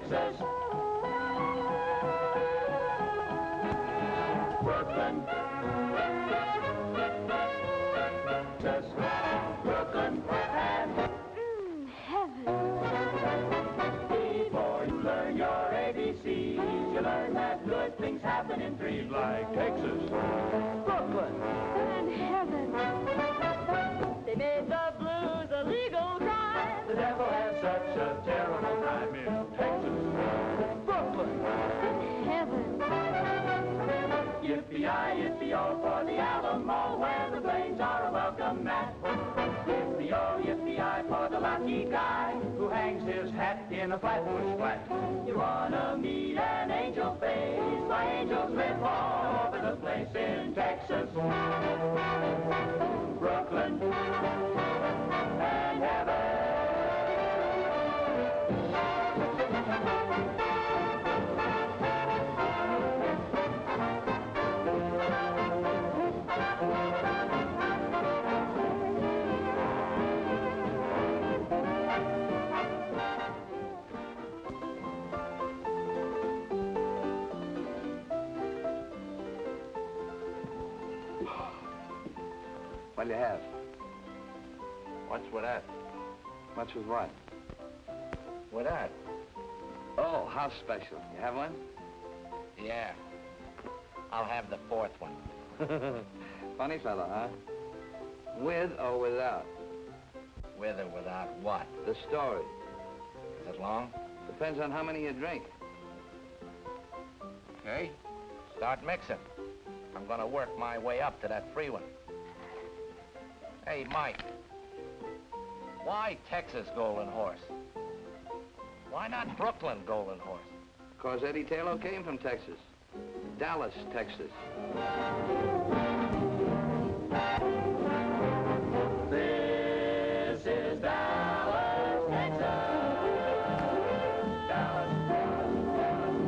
Texas. Brooklyn. Just Brooklyn and heaven. Before you learn your ABCs, you learn that good things happen in threes like Texas, Brooklyn, and heaven. They made the blues a legal crime. The devil has such a terrible time in Texas, Brooklyn, and heaven. Yippee-yi, yippee-yo for the Alamo, where the plains are a welcome mat. Yippee-yo, yippee-yi for the lucky guy who hangs his hat in a flatbush flat. You wanna meet an angel face? My angels live all over the place in Texas, Brooklyn, and heaven. What'll you have? What's with that? What's with what? With that? Oh, house special. You have one? Yeah. I'll have the fourth one. Funny fellow, huh? With or without? With or without what? The story. Is it long? Depends on how many you drink. Okay. Start mixing. I'm gonna work my way up to that free one. Hey, Mike. Why Texas Golden Horse? Why not Brooklyn Golden Horse? Because Eddie Taylor came from Texas. Dallas, Texas. This is Dallas, Texas. Dallas, Dallas, Dallas,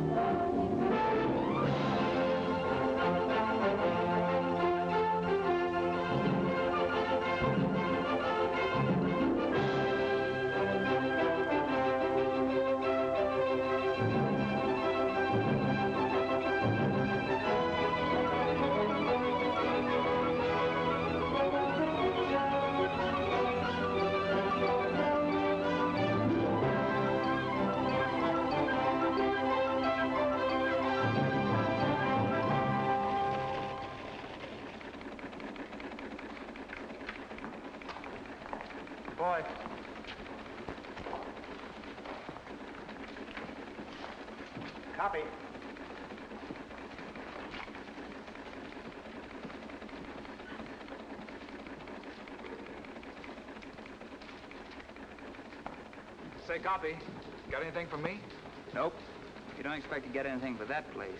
Boy. Copy. Say, copy. Got anything for me? Nope. You don't expect to get anything for that place.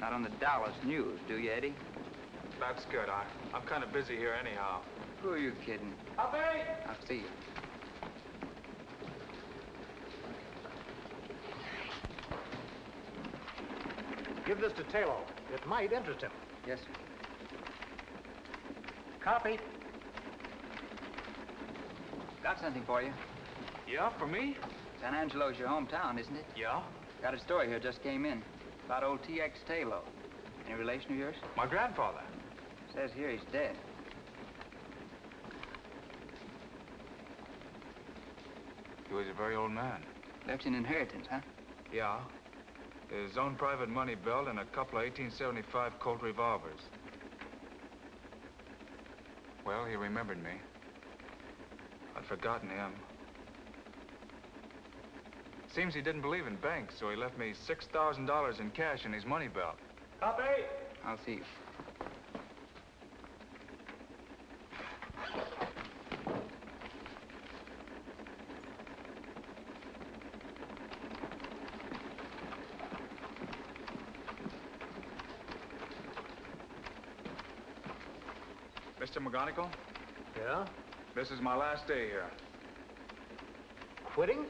Not on the Dallas News, do you, Eddie? That's good. I'm kind of busy here anyhow. Who are you kidding? Copy! I'll see you. Give this to Taylor. It might interest him. Yes, sir. Copy. Got something for you. Yeah, for me? San Angelo's your hometown, isn't it? Yeah. Got a story here, just came in. About old T.X. Taylor. Any relation of yours? My grandfather. Says here he's dead. He was a very old man. Left you an inheritance, huh? Yeah. His own private money belt and a couple of 1875 Colt revolvers. Well, he remembered me. I'd forgotten him. Seems he didn't believe in banks, so he left me $6,000 in cash in his money belt. Copy. I'll see you. Mr. McGonigal, Yeah? this is my last day here. Quitting?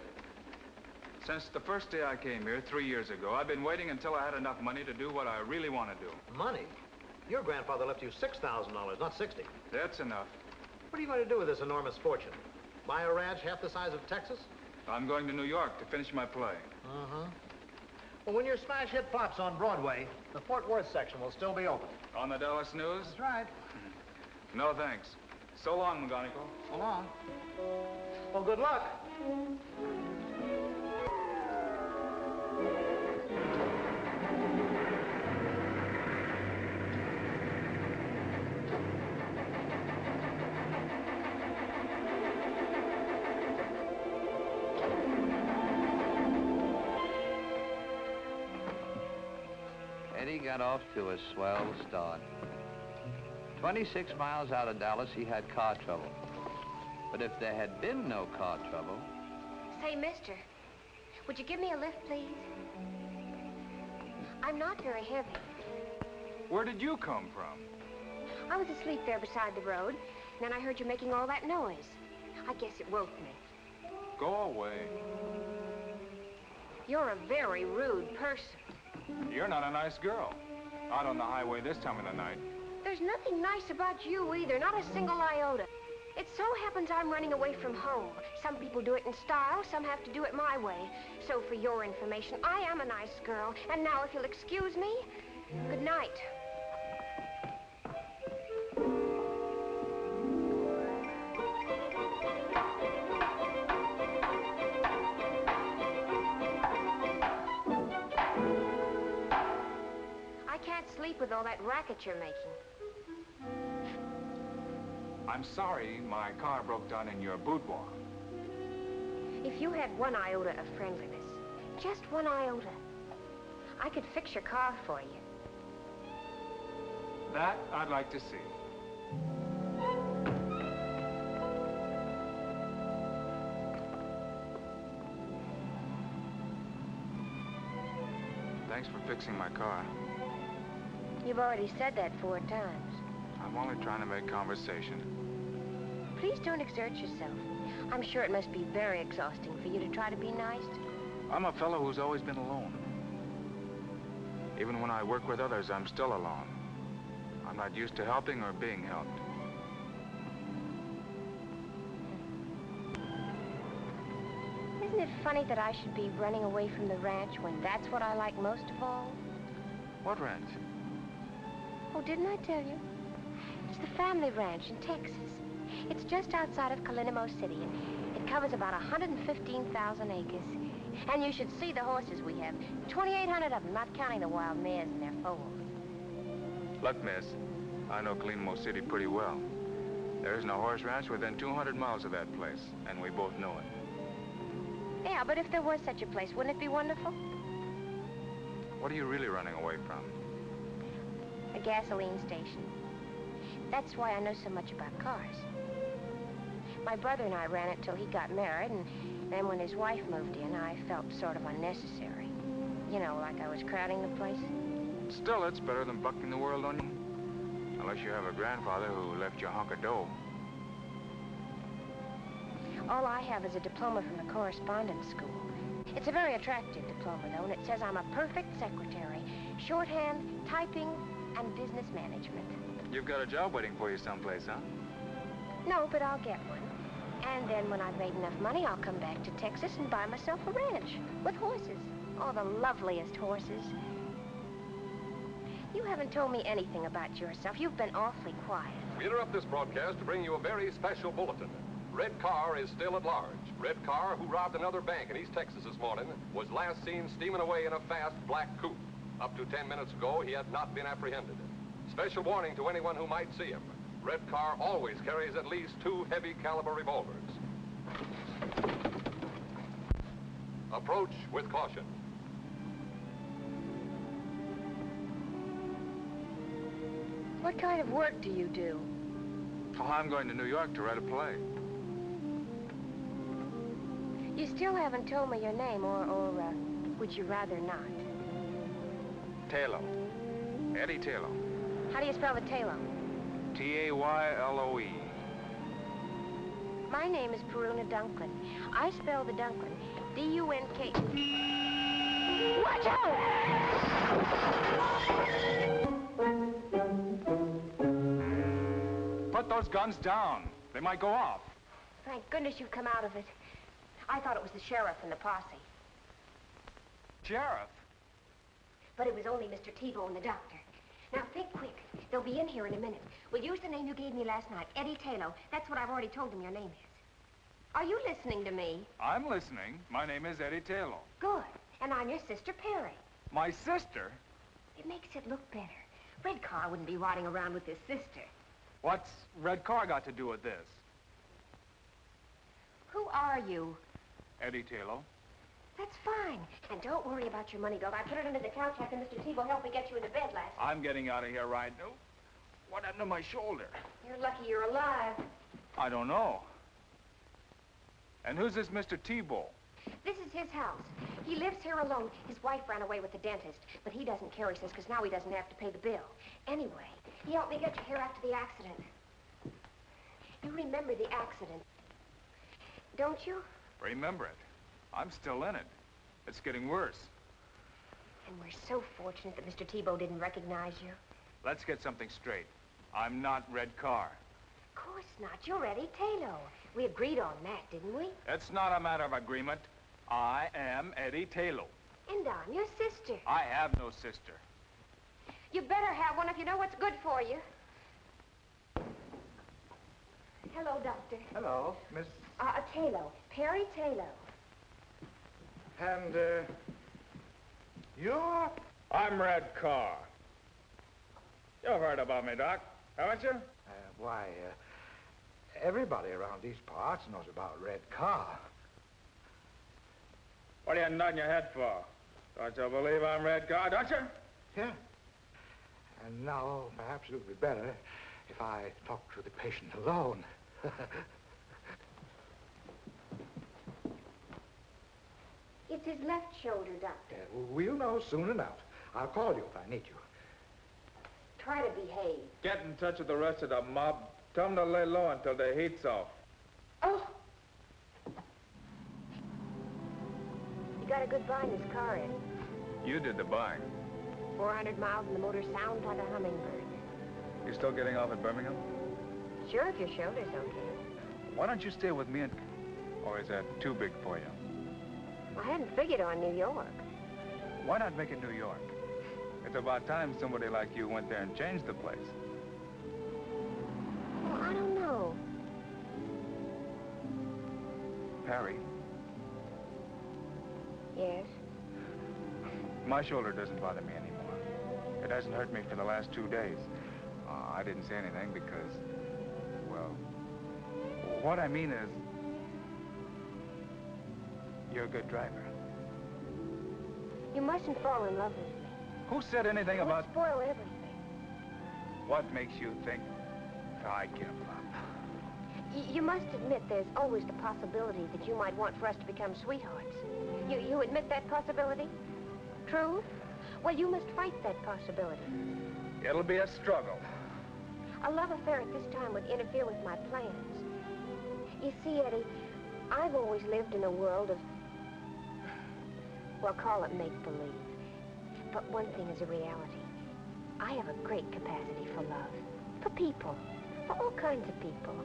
Since the first day I came here 3 years ago, I've been waiting until I had enough money to do what I really want to do. Money? Your grandfather left you $6,000, not 60. That's enough. What are you going to do with this enormous fortune? Buy a ranch half the size of Texas? I'm going to New York to finish my play. Uh-huh. Well, when your smash hit pops on Broadway, the Fort Worth section will still be open. On the Dallas News? That's right. No, thanks. So long, McGonigal. So long. Well, good luck. Eddie got off to a swell start. 26 miles out of Dallas, he had car trouble. But if there had been no car trouble... Say, mister, would you give me a lift, please? I'm not very heavy. Where did you come from? I was asleep there beside the road, and then I heard you making all that noise. I guess it woke me. Go away. You're a very rude person. You're not a nice girl. Out on the highway this time of the night. There's nothing nice about you either, not a single iota. It so happens I'm running away from home. Some people do it in style, some have to do it my way. So for your information, I am a nice girl. And now, if you'll excuse me, good night. I can't sleep with all that racket you're making. I'm sorry my car broke down in your boudoir. If you had one iota of friendliness, just one iota, I could fix your car for you. That I'd like to see. Thanks for fixing my car. You've already said that 4 times. I'm only trying to make conversation. Please don't exert yourself. I'm sure it must be very exhausting for you to try to be nice. I'm a fellow who's always been alone. Even when I work with others, I'm still alone. I'm not used to helping or being helped. Isn't it funny that I should be running away from the ranch when that's what I like most of all? What ranch? Oh, didn't I tell you? It's the family ranch in Texas. It's just outside of Calinimo City, and it covers about 115,000 acres. And you should see the horses we have. 2,800 of them, not counting the wild mares in their foals. Look, miss, I know Calinimo City pretty well. There isn't a horse ranch within 200 miles of that place, and we both know it. Yeah, but if there was such a place, wouldn't it be wonderful? What are you really running away from? A gasoline station. That's why I know so much about cars. My brother and I ran it till he got married, and then when his wife moved in, I felt sort of unnecessary. You know, like I was crowding the place. Still, it's better than bucking the world on you. Unless you have a grandfather who left you a hunk of dough. All I have is a diploma from the correspondence school. It's a very attractive diploma, though, and it says I'm a perfect secretary. Shorthand, typing, and business management. You've got a job waiting for you someplace, huh? No, but I'll get one. And then when I've made enough money, I'll come back to Texas and buy myself a ranch with horses. Oh, the loveliest horses. You haven't told me anything about yourself. You've been awfully quiet. We interrupt this broadcast to bring you a very special bulletin. Red Car is still at large. Red Car, who robbed another bank in East Texas this morning, was last seen steaming away in a fast black coupe. Up to 10 minutes ago, he had not been apprehended. Special warning to anyone who might see him. Red Car always carries at least 2 heavy caliber revolvers. Approach with caution. What kind of work do you do? Oh, I'm going to New York to write a play. You still haven't told me your name, or would you rather not? Taylor. Eddie Taylor. How do you spell the Taylor? T-A-Y-L-O-E. My name is Peruna Dunklin. I spell the Dunklin D-U-N-K. Watch out! Put those guns down. They might go off. Thank goodness you've come out of it. I thought it was the sheriff and the posse. Sheriff? But it was only Mr. Tebow and the doctor. Now, think quick. They'll be in here in a minute. We'll use the name you gave me last night, Eddie Taylor. That's what I've already told them your name is. Are you listening to me? I'm listening. My name is Eddie Taylor. Good. And I'm your sister, Perry. My sister? It makes it look better. Red Car wouldn't be riding around with his sister. What's Red Car got to do with this? Who are you? Eddie Taylor. That's fine. And don't worry about your money belt. I put it under the couch after Mr. Tebow helped me get you into bed last night. I'm getting out of here right now. What happened to my shoulder? You're lucky you're alive. I don't know. And who's this Mr. Tebow? This is his house. He lives here alone. His wife ran away with the dentist, but he doesn't care, he says, because now he doesn't have to pay the bill. Anyway, he helped me get you here after the accident. You remember the accident, don't you? Remember it. I'm still in it. It's getting worse. And we're so fortunate that Mr. Tebow didn't recognize you. Let's get something straight. I'm not Red Car. Of course not. You're Eddie Taylor. We agreed on that, didn't we? It's not a matter of agreement. I am Eddie Taylor. And I'm your sister. I have no sister. You better have one if you know what's good for you. Hello, Doctor. Hello, Miss... Taylor. Perry Taylor. And, you're... I'm Red Car. You've heard about me, Doc, haven't you? Why, everybody around these parts knows about Red Car. What are you nodding your head for? Don't you believe I'm Red Car, don't you? Yeah. And now, perhaps it would be better if I talked to the patient alone. It's his left shoulder, Doctor. We'll know soon enough. I'll call you if I need you. Try to behave. Get in touch with the rest of the mob. Tell them to lay low until the heat's off. Oh! You got a good buy in this car, Ed. You did the buying. 400 miles and the motor sounds like a hummingbird. You still getting off at Birmingham? Sure, if your shoulder's okay. Why don't you stay with me and... Or is that too big for you? I hadn't figured on New York. Why not make it New York? It's about time somebody like you went there and changed the place. Well, I don't know. Perry. Yes? My shoulder doesn't bother me anymore. It hasn't hurt me for the last 2 days. I didn't say anything because, well, what I mean is, you're a good driver. You mustn't fall in love with me. Who said anything It would about... spoil everything. What makes you think I give up? You must admit there's always the possibility that you might want for us to become sweethearts. You admit that possibility? True? Well, you must fight that possibility. It'll be a struggle. A love affair at this time would interfere with my plans. You see, Eddie, I've always lived in a world of, well, call it make-believe. But one thing is a reality. I have a great capacity for love. For people. For all kinds of people.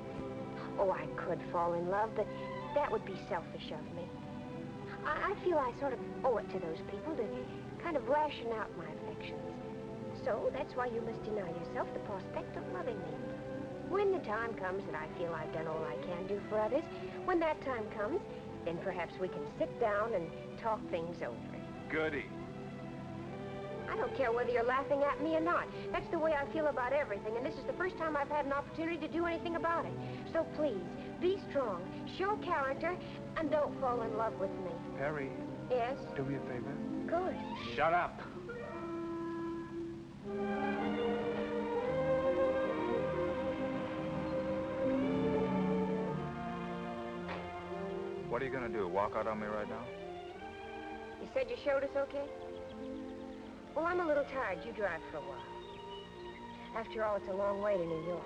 Oh, I could fall in love, but that would be selfish of me. I feel I sort of owe it to those people to kind of ration out my affections. So that's why you must deny yourself the prospect of loving me. When the time comes that I feel I've done all I can do for others, when that time comes, then perhaps we can sit down and talk things over. Goody. I don't care whether you're laughing at me or not. That's the way I feel about everything, and this is the first time I've had an opportunity to do anything about it. So please, be strong, show character, and don't fall in love with me. Perry. Yes? Do me a favor. Good. Shut up. What are you gonna do, walk out on me right now? You said your shoulder's okay? Well, I'm a little tired. You drive for a while. After all, it's a long way to New York.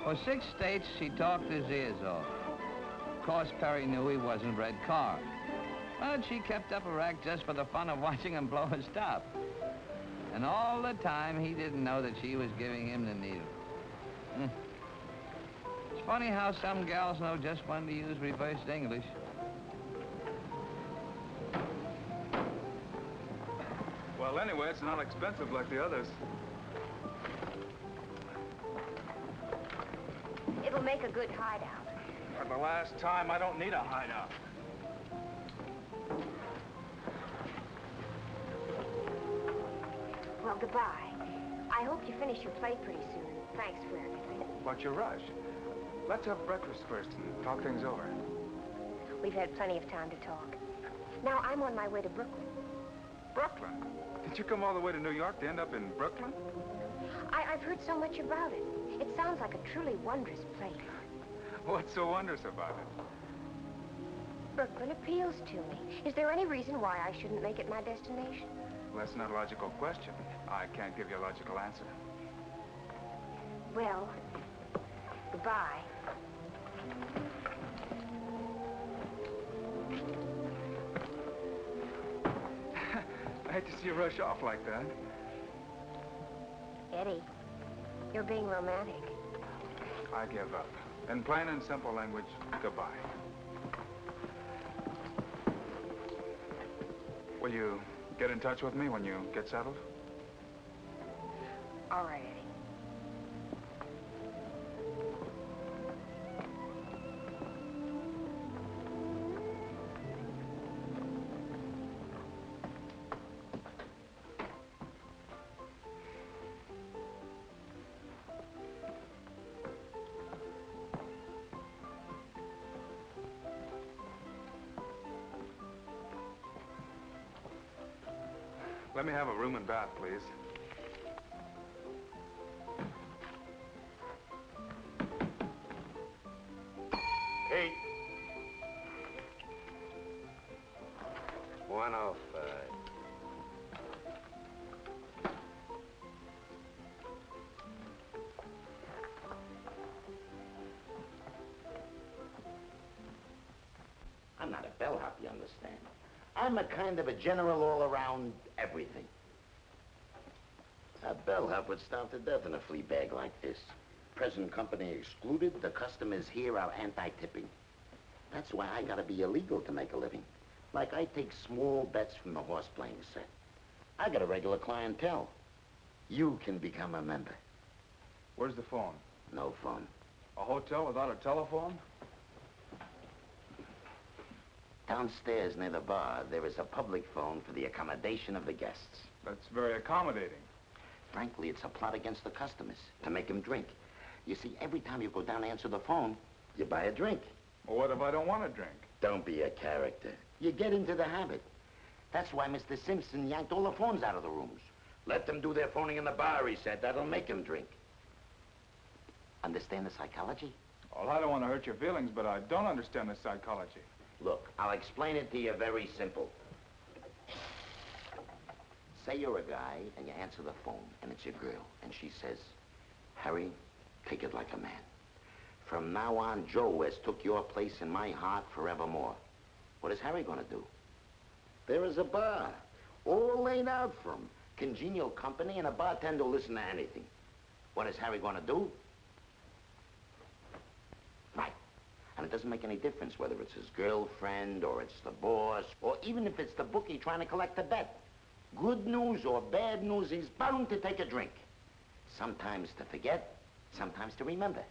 For 6 states, she talked his ears off. Of course, Perry knew he wasn't Red Carr. But she kept up a rack just for the fun of watching him blow his top. And all the time, he didn't know that she was giving him the needle. It's funny how some gals know just when to use reversed English. Well, anyway, it's not expensive like the others. It'll make a good hideout. For the last time, I don't need a hideout. Well, goodbye. I hope you finish your play pretty soon. Thanks for everything. What's your rush? Let's have breakfast first and talk things over. We've had plenty of time to talk. Now, I'm on my way to Brooklyn. Brooklyn? Did you come all the way to New York to end up in Brooklyn? I've heard so much about it. It sounds like a truly wondrous place. What's so wondrous about it? Brooklyn appeals to me. Is there any reason why I shouldn't make it my destination? Well, that's not a logical question. I can't give you a logical answer. Well, goodbye. I hate to see you rush off like that. Eddie, you're being romantic. I give up. In plain and simple language, goodbye. Will you get in touch with me when you get settled? All right, Eddie. Let me have a room and bath, please. Hey. 105. I'm not a bellhop, you understand? I'm a kind of a general all-around everything. A bellhop would starve to death in a flea bag like this. Present company excluded, the customers here are anti-tipping. That's why I gotta be illegal to make a living. Like I take small bets from the horse playing set. I got a regular clientele. You can become a member. Where's the phone? No phone. A hotel without a telephone? Downstairs near the bar, there is a public phone for the accommodation of the guests. That's very accommodating. Frankly, it's a plot against the customers, to make them drink. You see, every time you go down to answer the phone, you buy a drink. Well, what if I don't want to drink? Don't be a character. You get into the habit. That's why Mr. Simpson yanked all the phones out of the rooms. Let them do their phoning in the bar, he said. That'll make them drink. Understand the psychology? Well, I don't want to hurt your feelings, but I don't understand the psychology. Look, I'll explain it to you very simple. Say you're a guy, and you answer the phone, and it's your girl, and she says, Harry, take it like a man. From now on, Joe has took your place in my heart forevermore. What is Harry gonna do? There is a bar, all laid out for him. Congenial company, and a bartender will listen to anything. What is Harry gonna do? Right. And it doesn't make any difference whether it's his girlfriend, or it's the boss, or even if it's the bookie trying to collect a bet. Good news or bad news, he's bound to take a drink. Sometimes to forget, sometimes to remember.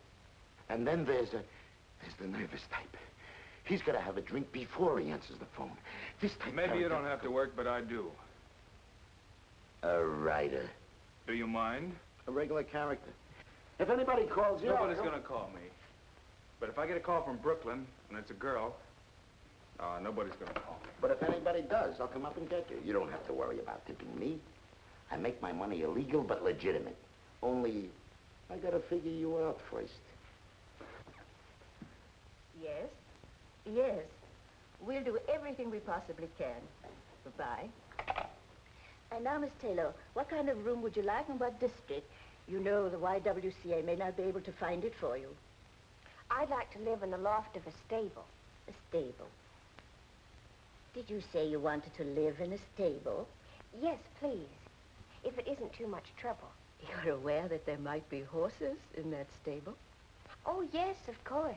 And then there's the nervous type. He's got to have a drink before he answers the phone. This type... Maybe you don't have to work, but I do. A writer. Do you mind? A regular character. If anybody calls you... Nobody's gonna call me. But if I get a call from Brooklyn, and it's a girl, nobody's gonna call me. But if anybody does, I'll come up and get you. You don't have to worry about tipping me. I make my money illegal, but legitimate. Only, I gotta figure you out first. Yes? Yes. We'll do everything we possibly can. Goodbye. And now, Miss Taylor, what kind of room would you like and what district? You know the YWCA may not be able to find it for you. I'd like to live in the loft of a stable. A stable? Did you say you wanted to live in a stable? Yes, please. If it isn't too much trouble. You're aware that there might be horses in that stable? Oh, yes, of course.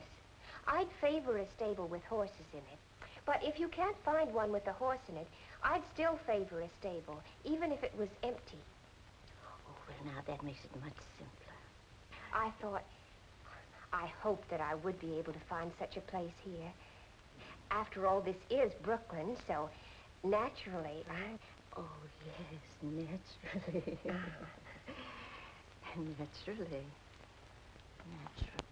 I'd favor a stable with horses in it. But if you can't find one with a horse in it, I'd still favor a stable, even if it was empty. Oh, well, now that makes it much simpler. I hoped that I would be able to find such a place here. After all, this is Brooklyn, so naturally, Oh, yes, naturally. Naturally.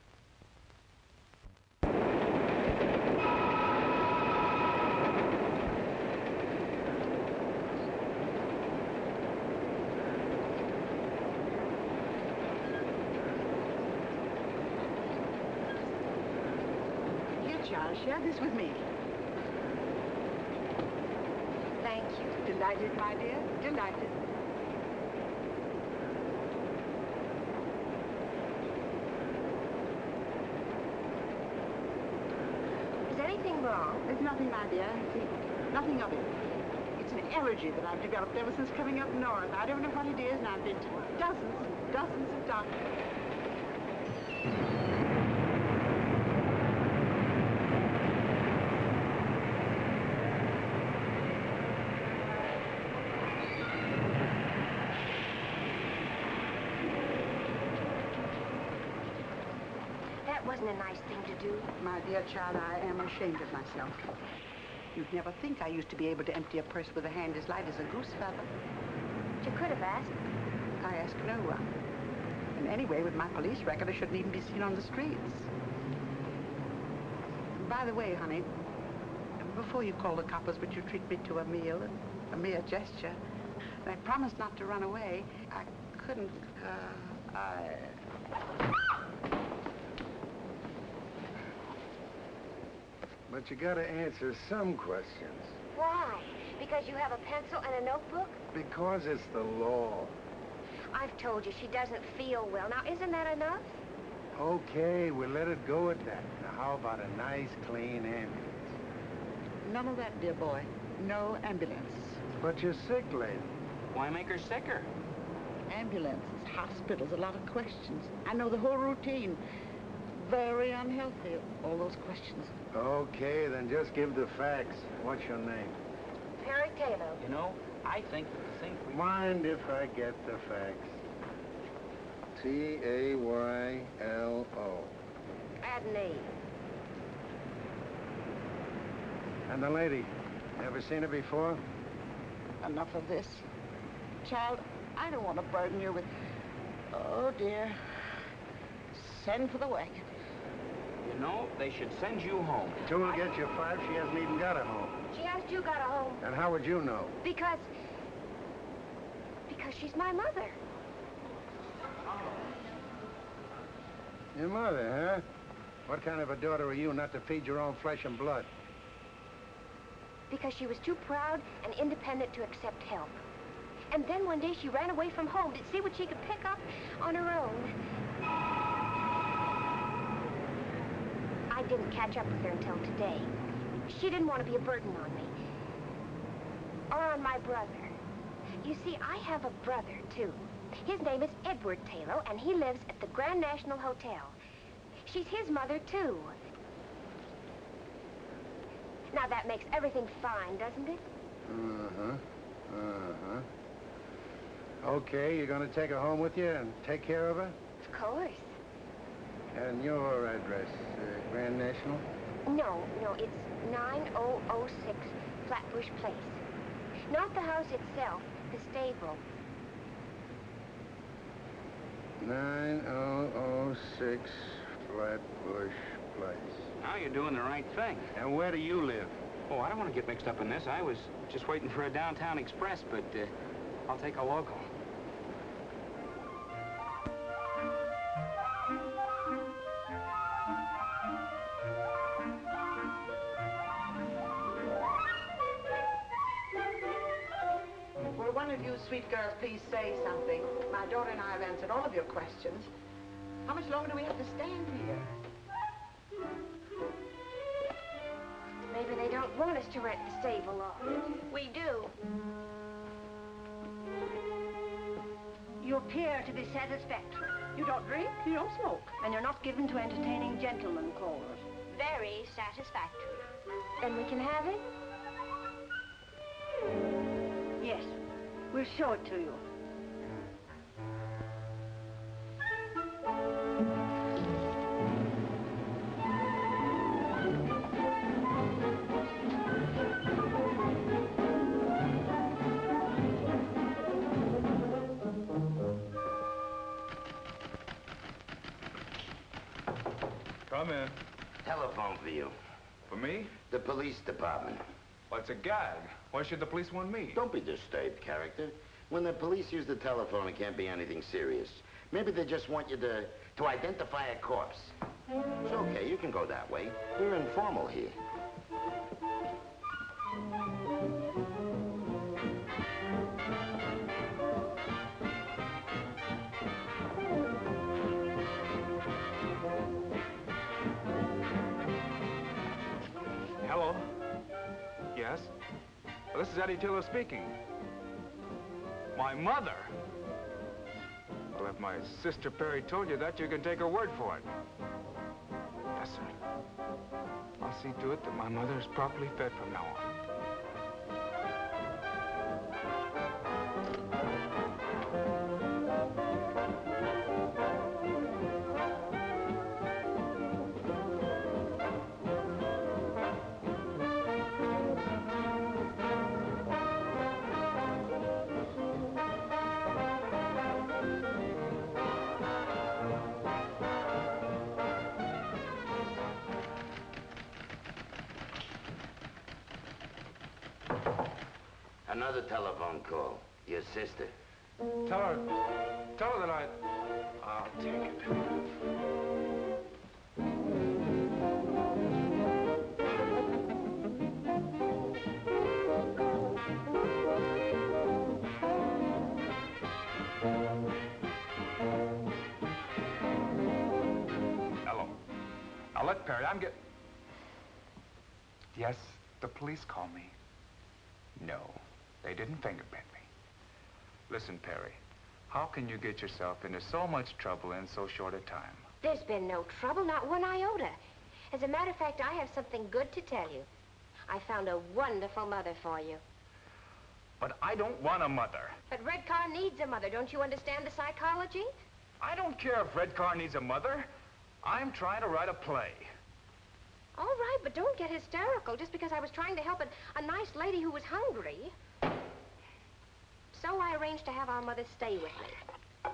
Here, Charles, share this with me. Thank you. Delighted, my dear, delighted. Is anything wrong? There's nothing, my dear. Nothing of it. It's an allergy that I've developed ever since coming up north. I don't know what it is, and I've been to dozens and dozens of doctors. That wasn't a nice thing to do. My dear child, I am ashamed of myself. You'd never think I used to be able to empty a purse with a hand as light as a goose feather. You could have asked. I ask no one. And anyway, with my police record, I shouldn't even be seen on the streets. By the way, honey, before you call the coppers, would you treat me to a meal and a mere gesture? And I promised not to run away. I couldn't, But you gotta answer some questions. Why? Because you have a pencil and a notebook? Because it's the law. I've told you she doesn't feel well. Now, isn't that enough? Okay, we'll let it go at that. Now, how about a nice, clean ambulance? none of that, dear boy. No ambulance. But you're sick, lady. Why make her sicker? Ambulances, hospitals, a lot of questions. I know the whole routine. Very unhealthy, all those questions. Okay, then just give the facts. What's your name? Perry Taylor. You know, I think that the thing... Mind if I get the facts? T-A-Y-L-O. Add an E. And the lady, ever seen her before? Enough of this. Child, I don't want to burden you with... Oh, dear. Send for the wagon. You know, they should send you home. Two will get you 5. She hasn't even got a home. She asked you got a home. And how would you know? Because she's my mother. Your mother, huh? What kind of a daughter are you not to feed your own flesh and blood? Because she was too proud and independent to accept help. And then one day she ran away from home to see what she could pick up on her own. I didn't catch up with her until today. She didn't want to be a burden on me. Or on my brother. You see, I have a brother, too. His name is Edward Taylor, and he lives at the Grand National Hotel. She's his mother, too. Now, that makes everything fine, doesn't it? Uh-huh. Uh-huh. Okay, you're going to take her home with you and take care of her? Of course. And your address, Grand National? No, it's 9006 Flatbush Place. Not the house itself, the stable. 9006 Flatbush Place. Now you're doing the right thing. And where do you live? Oh, I don't want to get mixed up in this. I was just waiting for a downtown express, but I'll take a local. Will one of you sweet girls, please say something. My daughter and I have answered all of your questions. How much longer do we have to stand here? Maybe they don't want us to rent the stable longer. We do. You appear to be satisfactory. You don't drink, you don't smoke, and you're not given to entertaining gentlemen callers. Very satisfactory. Then we can have it? Yes, we'll show it to you. Come in. Telephone for you. For me? The police department. Well, it's a gag. Why should the police want me? Don't be disturbed, character. When the police use the telephone, it can't be anything serious. Maybe they just want you to identify a corpse. It's okay, you can go that way. We're informal here. Hello? Yes? Well, this is Eddie Tiller speaking. My mother? Well, if my sister Perry told you that, you can take her word for it. Yes, sir. I'll see to it that my mother is properly fed from now on. Another telephone call. Your sister. Tell her that I'll take it. Hello. Now, look, Perry, Yes, the police called me. No, they didn't fingerprint me. Listen, Perry, how can you get yourself into so much trouble in so short a time? There's been no trouble, not one iota. As a matter of fact, I have something good to tell you. I found a wonderful mother for you. But I don't want a mother. But Red Car needs a mother. Don't you understand the psychology? I don't care if Red Car needs a mother. I'm trying to write a play. All right, but don't get hysterical just because I was trying to help a nice lady who was hungry. So I arranged to have our mother stay with me.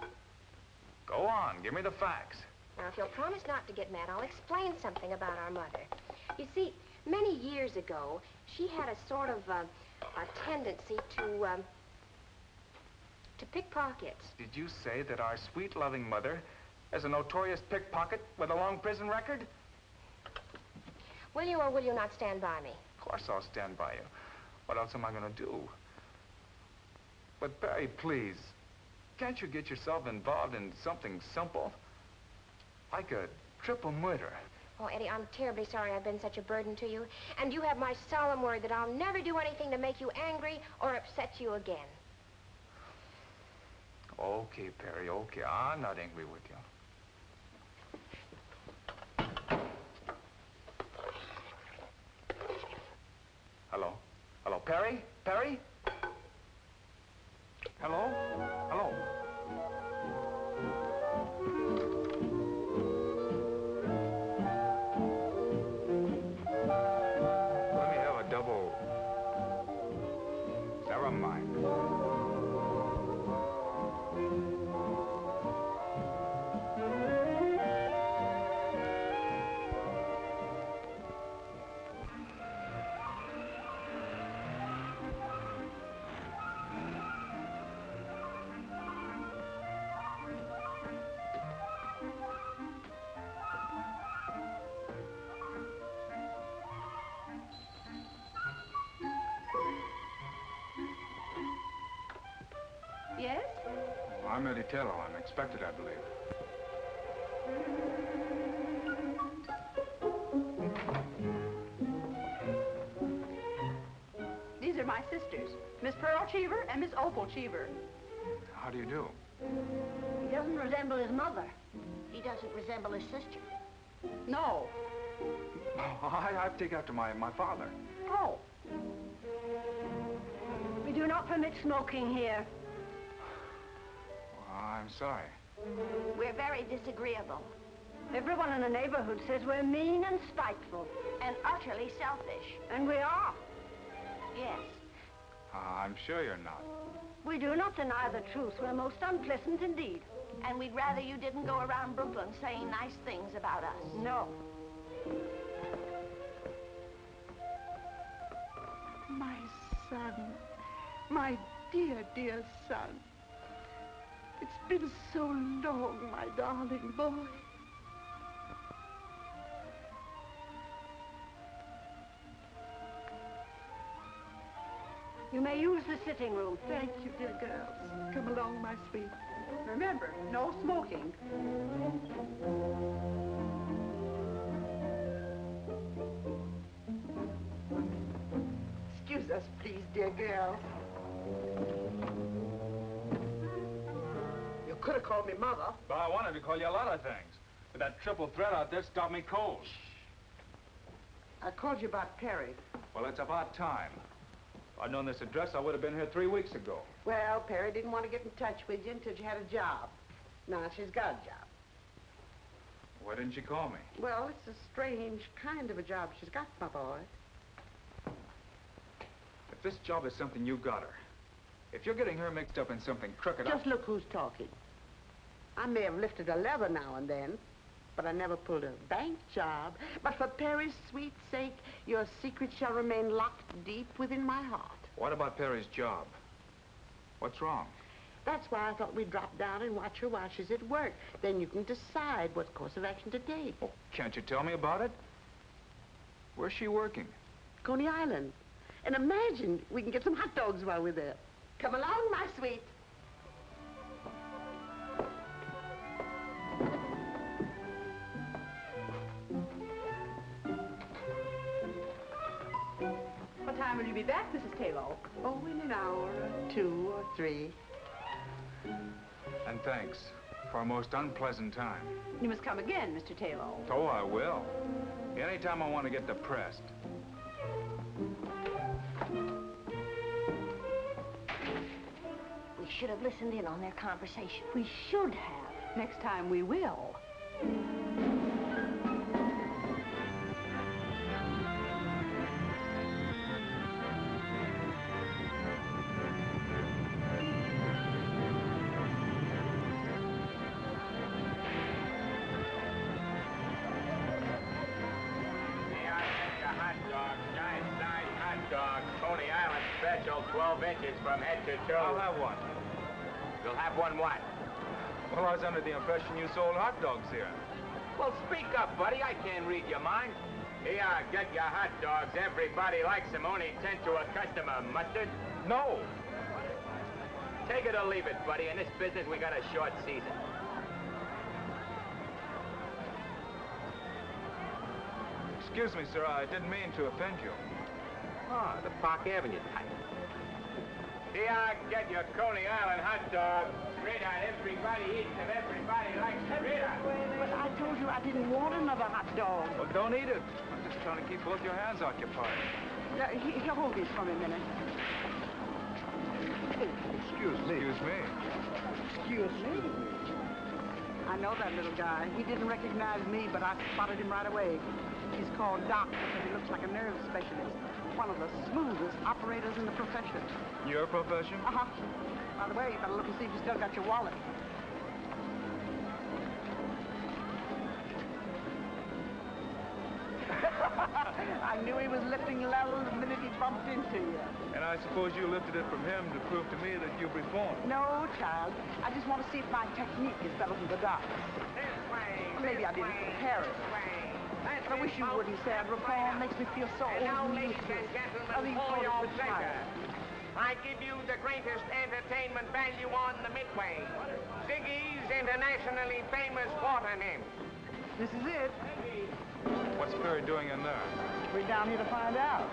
Go on, give me the facts. Now, if you'll promise not to get mad, I'll explain something about our mother. You see, many years ago, she had a sort of a tendency to pickpockets. Did you say that our sweet, loving mother is a notorious pickpocket with a long prison record? Will you or will you not stand by me? Of course I'll stand by you. What else am I going to do? But, Barry, please, can't you get yourself involved in something simple? Like a triple murder. Oh, Eddie, I'm terribly sorry I've been such a burden to you. And you have my solemn word that I'll never do anything to make you angry or upset you again. Okay, Perry, okay. I'm not angry with you. Hello? Hello, Perry? Perry? Hello? Hello? Let me have a double... Never mind. I'm Eddie Taylor. I'm expected, I believe. These are my sisters, Miss Pearl Cheever and Miss Opal Cheever. How do you do? He doesn't resemble his mother. He doesn't resemble his sister. No. Oh, I take after my father. Oh. We do not permit smoking here. Well, I'm sorry. We're very disagreeable. Everyone in the neighborhood says we're mean and spiteful. And utterly selfish. And we are. Yes. I'm sure you're not. We do not deny the truth. We're most unpleasant indeed. And we'd rather you didn't go around Brooklyn saying nice things about us. No. My son. My dear, dear son. It's been so long, my darling boy. You may use the sitting room. Thank you, dear girls. Come along, my sweet. Remember, no smoking. Excuse us, please, dear girls. You could have called me Mother. But I wanted to call you a lot of things. But that triple threat out there stopped me cold. I called you about Perry. Well, it's about time. If I'd known this address, I would have been here 3 weeks ago. Well, Perry didn't want to get in touch with you until she had a job. Now she's got a job. Why didn't she call me? Well, it's a strange kind of a job she's got, my boy. If this job is something you got her, if you're getting her mixed up in something crooked, Just look who's talking. I may have lifted a lever now and then, but I never pulled a bank job. But for Perry's sweet sake, your secret shall remain locked deep within my heart. What about Perry's job? What's wrong? That's why I thought we'd drop down and watch her while she's at work. Then you can decide what course of action to take. Oh, can't you tell me about it? Where's she working? Coney Island. And imagine we can get some hot dogs while we're there. Come along, my sweet. What time will you be back, Mrs. Taylor? Oh, in an hour or 2 or 3. And thanks for a most unpleasant time. You must come again, Mr. Taylor. Oh, I will. Anytime I want to get depressed. We should have listened in on their conversation. We should have. Next time we will. Coney Island special, 12 inches from head to toe. I'll have one. You'll have one what? Well, I was under the impression you sold hot dogs here. Well, speak up, buddy. I can't read your mind. Here, get your hot dogs. Everybody likes them. Only 10 to a customer. Mustard? No. Take it or leave it, buddy. In this business, we got a short season. Excuse me, sir. I didn't mean to offend you. Oh, the Park Avenue type. Here, get your Coney Island hot dogs. Sweetheart, everybody eats them. Everybody likes them. But I told you I didn't want another hot dog. Well, don't eat it. I'm just trying to keep both your hands occupied. Here, hold this for me a minute. Excuse me. Excuse me. Excuse me. I know that little guy. He didn't recognize me, but I spotted him right away. He's called Doc because he looks like a nerve specialist. One of the smoothest operators in the profession. Your profession? Uh-huh. By the way, you better look and see if you still got your wallet. I knew he was lifting levels the minute he bumped into you. And I suppose you lifted it from him to prove to me that you've reformed. No, child. I just want to see if my technique is better than the doc's. Maybe I didn't prepare it. But I wish you wouldn't say I'd reform. Makes me feel so old and useless. all your pleasure. I give you the greatest entertainment value on the Midway. Ziggy's internationally famous water nymph. This is it. What's Perry doing in there? We're down here to find out.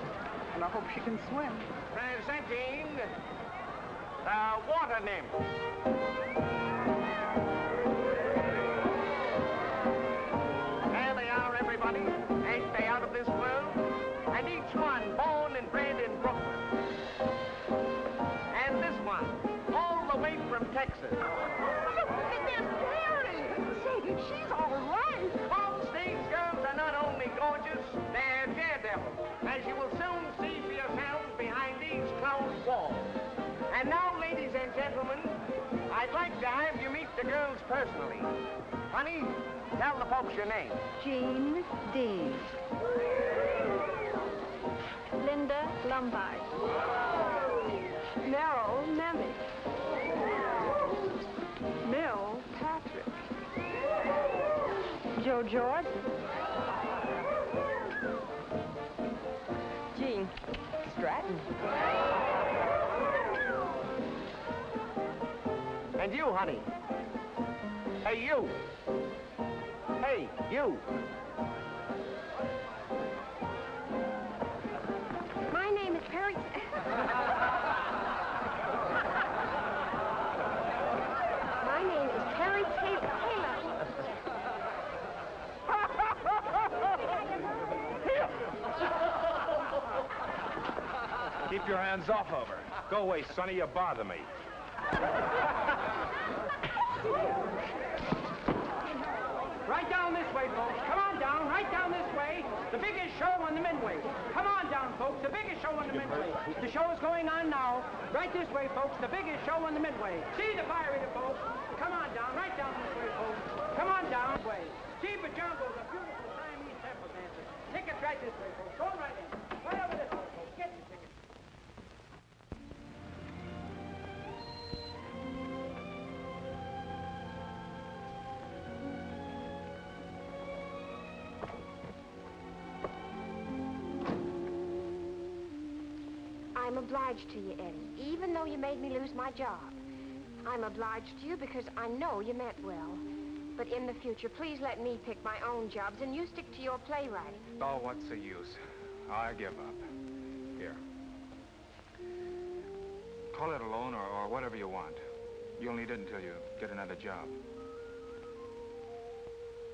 And I hope she can swim. Presenting the water nymph. There they are, everybody. Ain't they out of this world? And each one born and bred in Brooklyn. And this one, all the way from Texas. Miss Perry! Say, she's all right. Folks, these girls are not only gorgeous, they're daredevils, as you will soon see for yourselves behind these closed walls. And now, ladies and gentlemen, I'd like to have you meet the girls personally. Honey, tell the folks your name. Jean Dean. Linda Lombard. Merrill Nemeth. Mill Patrick. Joe Jordan. Jean Stratton. And you, honey. Hey, you. Hey, you. My name is Perry... My name is Perry Taylor. Keep your hands off of her. Go away, Sonny. You bother me. Right down this way, folks. Come on down, right down this way. The biggest show on the Midway. Come on down, folks. The biggest show on the Midway. The show is going on now. Right this way, folks. The biggest show on the Midway. See the fire eater, folks. Come on down, right down this way, folks. Come on down this way. Jeeva Jumbo's a beautiful Siamese temple dancer. Tickets right this way, folks. Go right in. Right over this way, folks. Get your tickets. I'm obliged to you, Eddie, even though you made me lose my job. I'm obliged to you because I know you meant well. But in the future, please let me pick my own jobs and you stick to your playwriting. Oh, what's the use? I give up. Here. Call it a loan or whatever you want. You'll need it until you get another job.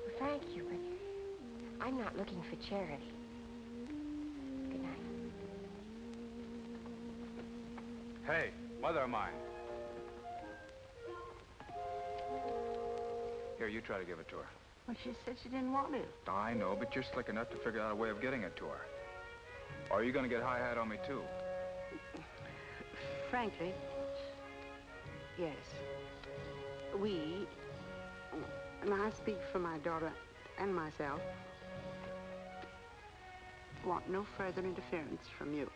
Well, thank you, but I'm not looking for charity. Good night. Hey, mother of mine. Here, you try to give it to her. Well, she said she didn't want it. I know, but you're slick enough to figure out a way of getting it to her. Or are you going to get high-hat on me, too? Frankly, yes. We, and I speak for my daughter and myself, want no further interference from you.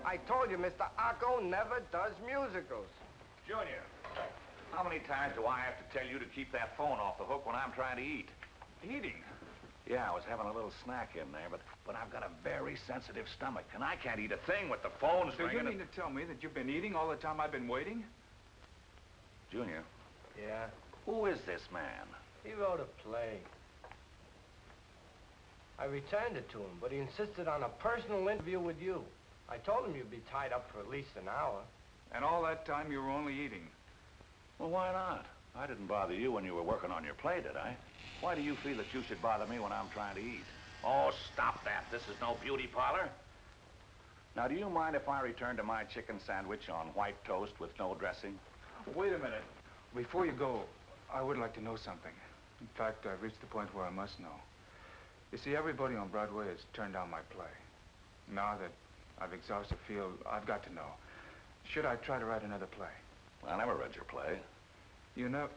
I told you, Mr. Arco never does musicals. Junior, how many times do I have to tell you to keep that phone off the hook when I'm trying to eat? Eating? Yeah, I was having a little snack in there, but I've got a very sensitive stomach, and I can't eat a thing with the phones So ringing. you mean to tell me that you've been eating all the time I've been waiting? Junior, Yeah? who is this man? He wrote a play. I returned it to him, but he insisted on a personal interview with you. I told him you'd be tied up for at least an hour. And all that time you were only eating? Well, why not? I didn't bother you when you were working on your play, did I? Why do you feel that you should bother me when I'm trying to eat? Oh, stop that. This is no beauty parlor. Now, do you mind if I return to my chicken sandwich on white toast with no dressing? Wait a minute. Before you go, I would like to know something. In fact, I've reached the point where I must know. You see, everybody on Broadway has turned down my play. Now that I've exhausted the field, I've got to know. Should I try to write another play? I never read your play. You know,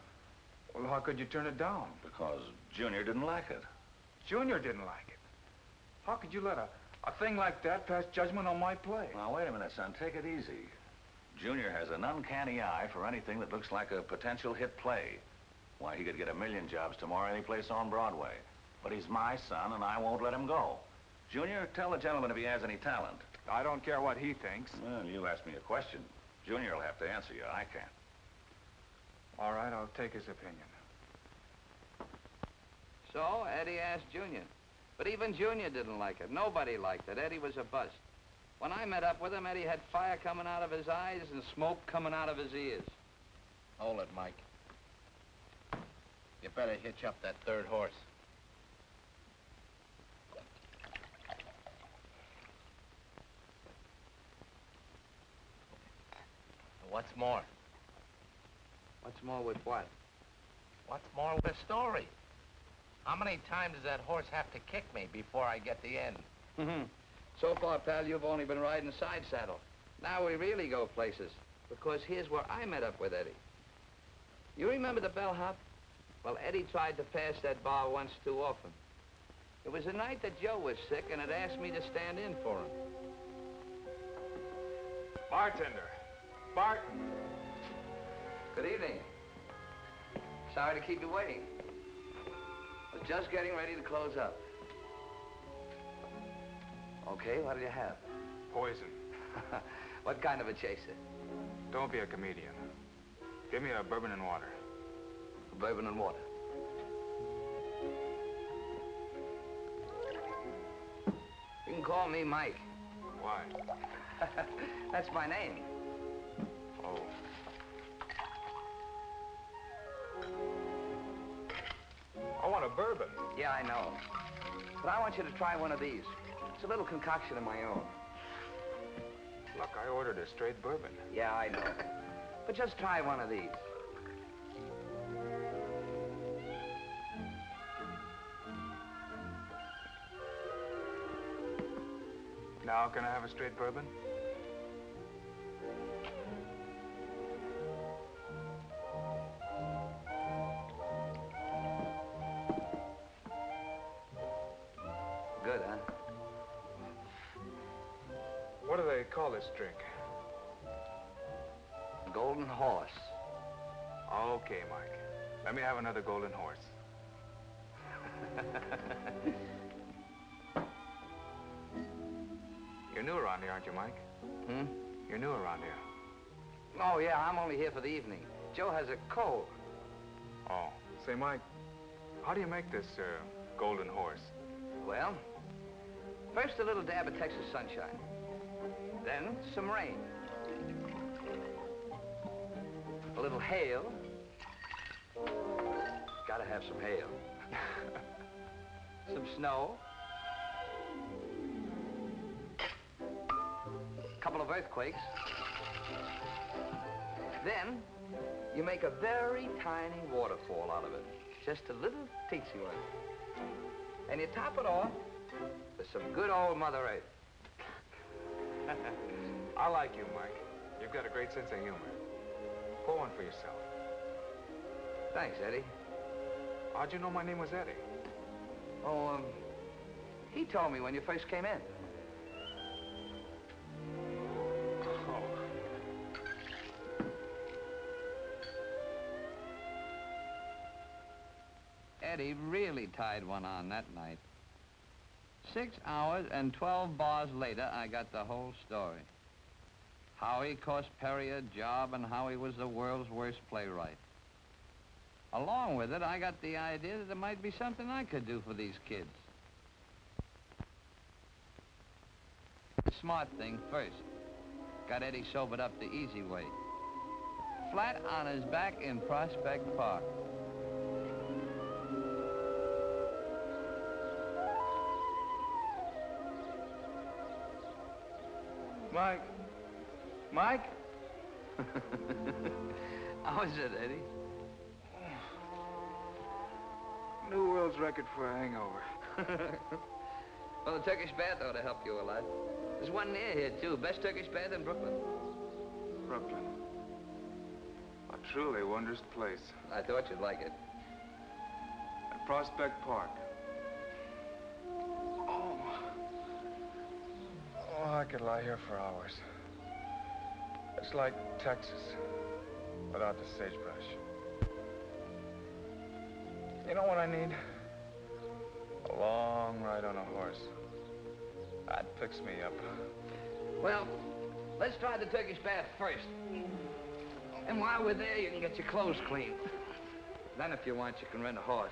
well, how could you turn it down? Because Junior didn't like it. Junior didn't like it. How could you let a A thing like that passed judgment on my play. Now, wait a minute, son. Take it easy. Junior has an uncanny eye for anything that looks like a potential hit play. Why, he could get 1,000,000 jobs tomorrow any place on Broadway. But he's my son, and I won't let him go. Junior, tell the gentleman if he has any talent. I don't care what he thinks. Well, you asked me a question. Junior will have to answer you. I can't. All right, I'll take his opinion. So Eddie asked Junior. But even Junior didn't like it. Nobody liked it. Eddie was a bust. When I met up with him, Eddie had fire coming out of his eyes and smoke coming out of his ears. Hold it, Mike. You better hitch up that third horse. What's more? What's more with what? What's more with the story? How many times does that horse have to kick me before I get the end? So far, pal, you've only been riding side saddle. Now we really go places, because here's where I met up with Eddie. You remember the bellhop? Well, Eddie tried to pass that bar once too often. It was the night that Joe was sick and had asked me to stand in for him. Bartender. Bart. Good evening. Sorry to keep you waiting. I was just getting ready to close up. Okay, what do you have? Poison. What kind of a chaser? Don't be a comedian. Give me a bourbon and water. Bourbon and water. You can call me Mike. Why? That's my name. Oh. I want a bourbon. Yeah, I know. But I want you to try one of these. It's a little concoction of my own. Look, I ordered a straight bourbon. Yeah, I know. But just try one of these. Now, can I have a straight bourbon? Good, huh? What do they call this drink? Golden Horse. Okay, Mike. Let me have another golden horse. You're new around here, aren't you, Mike? You're new around here. Oh, yeah, I'm only here for the evening. Joe has a cold. Oh. Say, Mike, how do you make this, golden horse? Well, first a little dab of Texas sunshine. Then some rain. A little hail. Gotta have some hail. Some snow. A couple of earthquakes. Then, you make a very tiny waterfall out of it. Just a little teensy one. And you top it off with some good old Mother Earth. I like you, Mike. You've got a great sense of humor. Pour one for yourself. Thanks, Eddie. How'd you know my name was Eddie? Oh, he told me when you first came in. Eddie really tied one on that night. 6 hours and 12 bars later, I got the whole story. How he cost Perry a job and how he was the world's worst playwright. Along with it, I got the idea that there might be something I could do for these kids. The smart thing first. Got Eddie sobered up the easy way. Flat on his back in Prospect Park. Mike? Mike? How is it, Eddie? New world's record for a hangover. Well, the Turkish bath ought to help you a lot. There's one near here, too. Best Turkish bath in Brooklyn. Brooklyn. A truly wondrous place. I thought you'd like it. At Prospect Park. Oh, Oh, I could lie here for hours. It's like Texas, without the sagebrush. You know what I need? A long ride on a horse. That picks me up. Well, let's try the Turkish bath first. And while we're there, you can get your clothes clean. Then, if you want, you can rent a horse.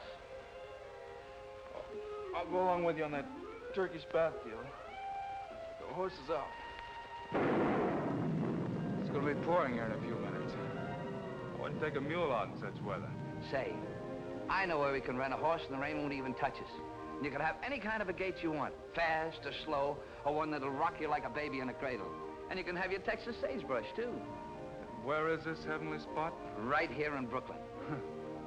I'll go along with you on that Turkish bath deal. The horse is out. It's gonna be pouring here in a few minutes. I wouldn't take a mule out in such weather. Say, I know where we can rent a horse and the rain won't even touch us. And you can have any kind of a gait you want, fast or slow, or one that'll rock you like a baby in a cradle. And you can have your Texas sagebrush, too. Where is this heavenly spot? Right here in Brooklyn.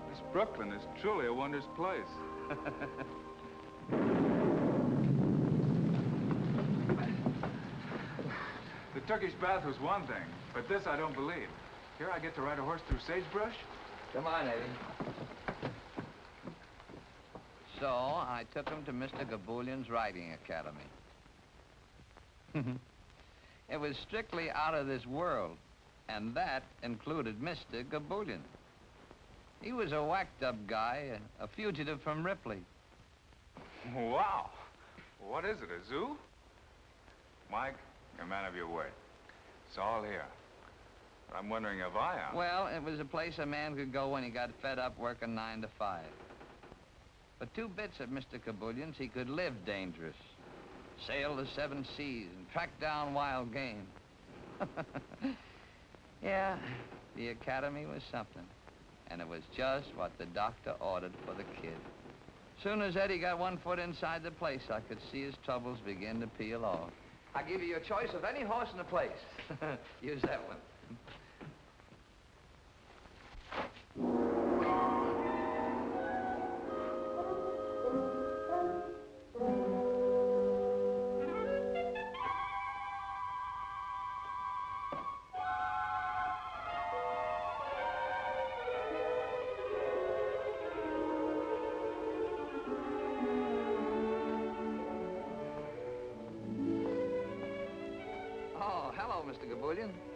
This Brooklyn is truly a wondrous place. The Turkish bath was one thing, but this I don't believe. Here I get to ride a horse through sagebrush? Come on, Eddie. So I took him to Mr. Gaboulian's riding academy. It was strictly out of this world, and that included Mr. Gaboulian. He was a whacked-up guy, a fugitive from Ripley. Wow. What is it, a zoo? Mike, you're a man of your word. It's all here. But I'm wondering if I am. Well, it was a place a man could go when he got fed up working 9 to 5. For 2 bits at Mr. Gaboulian's, he could live dangerous, sail the 7 seas, and track down wild game. Yeah, the academy was something. And it was just what the doctor ordered for the kid. Soon as Eddie got 1 foot inside the place, I could see his troubles begin to peel off. I give you a choice of any horse in the place. Use that one.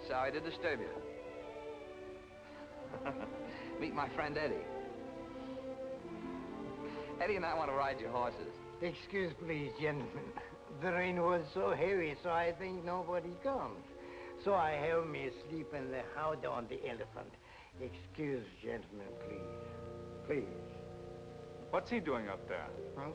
Sorry to disturb you. Meet my friend Eddie. Eddie and I want to ride your horses. Excuse, please, gentlemen. The rain was so heavy, so I think nobody comes. So I have me sleep in the house on the elephant. Excuse, gentlemen, please. Please. What's he doing up there? Huh?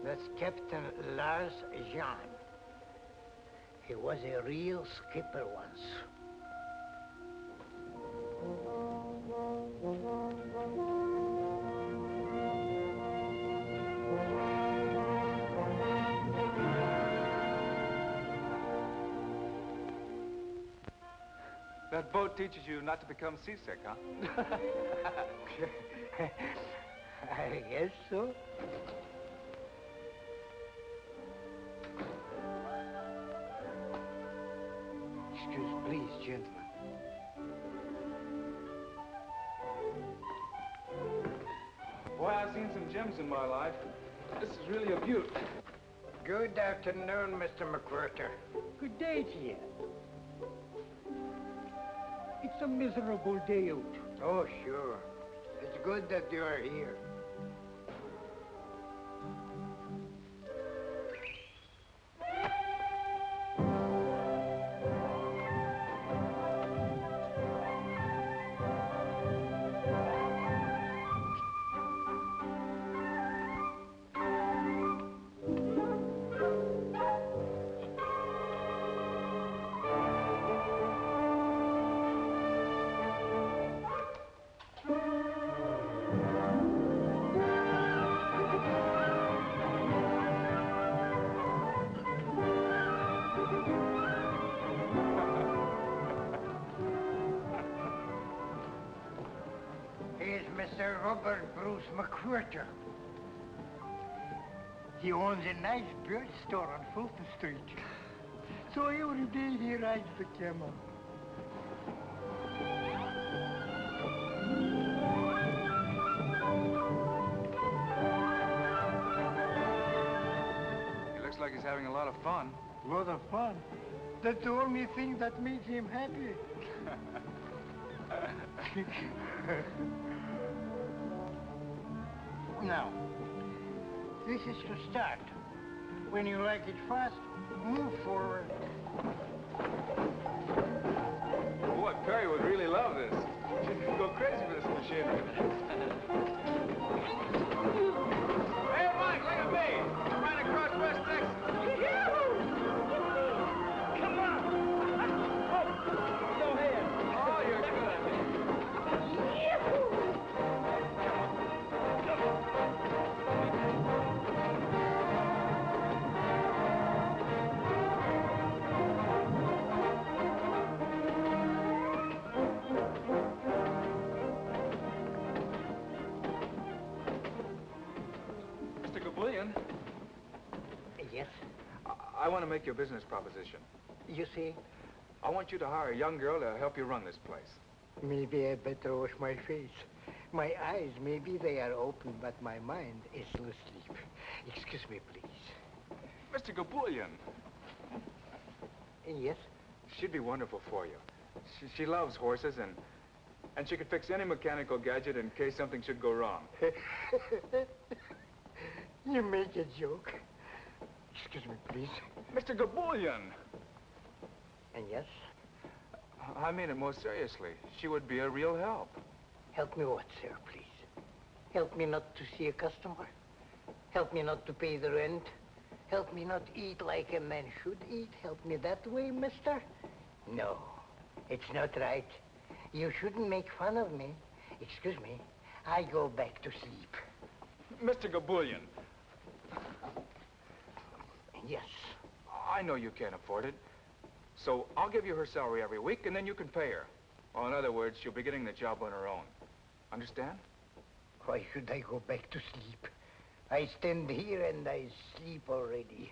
That's Captain Lars Jean. He was a real skipper once. That boat teaches you not to become seasick, huh? I guess so. Excuse, please, gentlemen. Boy, I've seen some gems in my life. This is really a beaut. Good afternoon, Mr. McWhirter. Good day to you. It's a miserable day out. Oh, sure. It's good that you are here. Mr. Robert Bruce McWhirter. He owns a nice bird store on Fulton Street. So every day he rides the camel. he's having a lot of fun. Lot of fun. That's the only thing that makes him happy. Now, this is to start. When you like it fast, move forward. Boy, Perry would really love this. She'd go crazy for this machinery. Hey, Mike, look at me. I'm right across West Texas. Come on. Go ahead. Oh, you're good. Mr. Gabulian. Yes? I want to make you a business proposition. You see, I want you to hire a young girl to help you run this place. maybe I better wash my face. My eyes, maybe they are open, but my mind is still asleep. Excuse me, please. Mr. Gabulian. Yes? She'd be wonderful for you. She loves horses, and she could fix any mechanical gadget in case something should go wrong. You make a joke. Excuse me, please. Mr. Gabulian. And yes? I mean it most seriously. She would be a real help. Help me what, sir, please? Help me not to see a customer? Help me not to pay the rent? Help me not eat like a man should eat? Help me that way, mister? No, it's not right. You shouldn't make fun of me. Excuse me, I go back to sleep. Mr. Gabulian. Yes. I know you can't afford it. So I'll give you her salary every week, and then you can pay her. Or in other words, she'll be getting the job on her own. Understand? Why should I go back to sleep? I stand here and I sleep already.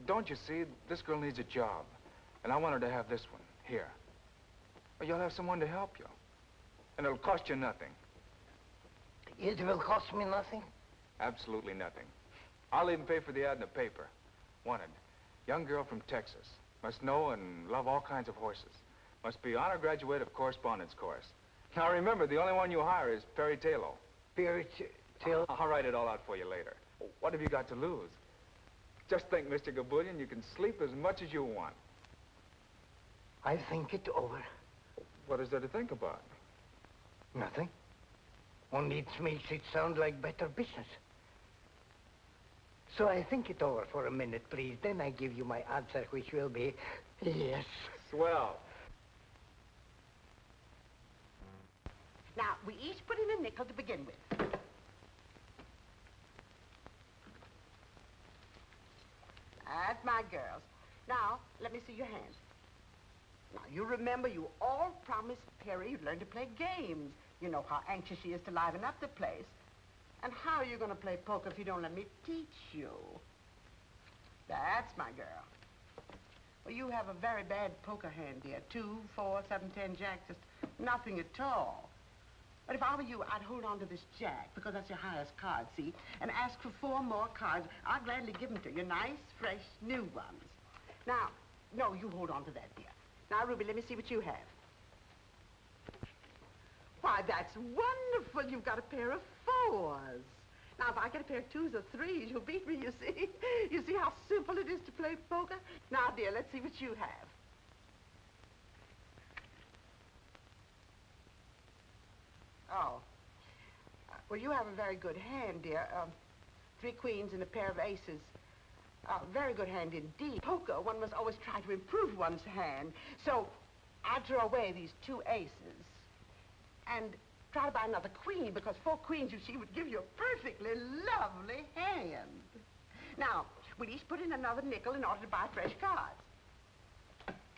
Don't you see? This girl needs a job. And I want her to have this one, here. Or you'll have someone to help you. And it'll cost you nothing. It will cost me nothing? Absolutely nothing. I'll even pay for the ad in the paper. Wanted. Young girl from Texas. Must know and love all kinds of horses. Must be honor graduate of correspondence course. Now remember, the only one you hire is Perry Taylor. Perry Taylor? I'll write it all out for you later. What have you got to lose? Just think, Mr. Gabulian, you can sleep as much as you want. I think it over. What is there to think about? Nothing. Only it makes it sound like better business. So I think it over for a minute, please. Then I give you my answer, which will be yes. Swell. Now, we each put in a nickel to begin with. That's my girls. Now, let me see your hands. Now, you remember you all promised Perry you'd learn to play games. You know how anxious she is to liven up the place. And how are you going to play poker if you don't let me teach you? That's my girl. Well, you have a very bad poker hand, dear. 2, 4, 7, 10, jack, just nothing at all. But if I were you, I'd hold on to this jack, because that's your highest card, see? And ask for 4 more cards. I'll gladly give them to you. Nice, fresh, new ones. Now, no, you hold on to that, dear. Now, Ruby, let me see what you have. Why, that's wonderful. You've got a pair of 4s. Now, if I get a pair of 2s or 3s, you'll beat me, you see. You see how simple it is to play poker? Now, dear, let's see what you have. Oh. Well, you have a very good hand, dear. 3 queens and a pair of aces. Very good hand indeed. Poker, one must always try to improve one's hand. So, I draw away these 2 aces. And try to buy another queen, because 4 queens, you see, would give you a perfectly lovely hand. Now, we'll each put in another nickel in order to buy fresh cards.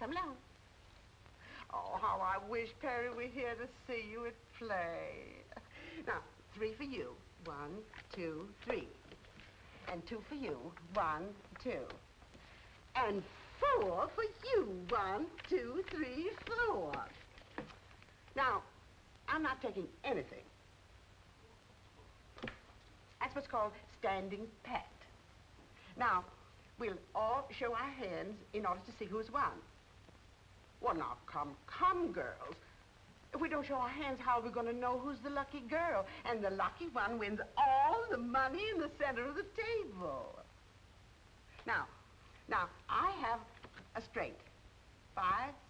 Come along. Oh, how I wish Perry were here to see you at play. Now, 3 for you. 1, 2, 3. And 2 for you. 1, 2. And 4 for you. 1, 2, 3, 4. Now, I'm not taking anything. That's what's called standing pat. Now, We'll all show our hands in order to see who's won. Well, now, come, girls. If we don't show our hands, how are we going to know who's the lucky girl? And the lucky one wins all the money in the center of the table. Now, I have a straight. 5,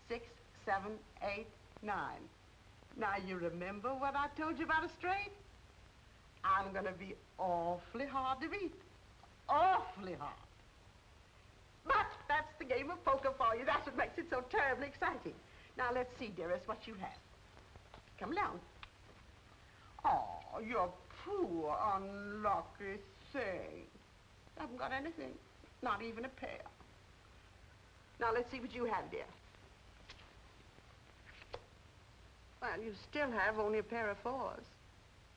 6, 7, 8, 9. Now, you remember what I told you about a straight? I'm going to be awfully hard to beat. Awfully hard. But that's the game of poker for you. That's what makes it so terribly exciting. Now, let's see, dearest, what you have. Come along. Oh, you poor, unlucky thing. I haven't got anything. Not even a pair. Now, let's see what you have, dear. Well, you still have only a pair of 4s.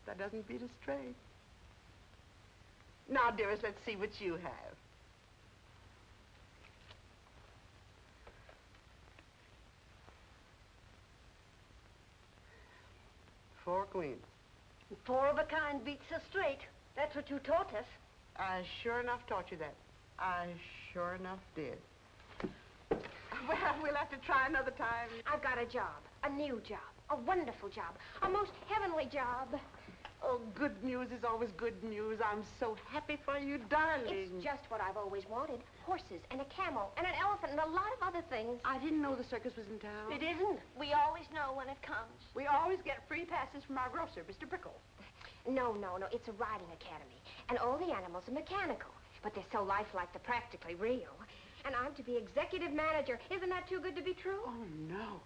That doesn't beat a straight. Now, dearest, let's see what you have. Four queens. 4 of a kind beats a straight. That's what you taught us. I sure enough taught you that. I sure enough did. Well, we'll have to try another time. I've got a job, a new job, a wonderful job, a most heavenly job. Oh, good news is always good news. I'm so happy for you, darling. It's just what I've always wanted. Horses and a camel and an elephant and a lot of other things. I didn't know the circus was in town. It isn't. We always know when it comes. We always get free passes from our grocer, Mr. Brickle. No. It's a riding academy. And all the animals are mechanical. But they're so lifelike they're practically real. And I'm to be executive manager. Isn't that too good to be true? Oh, no.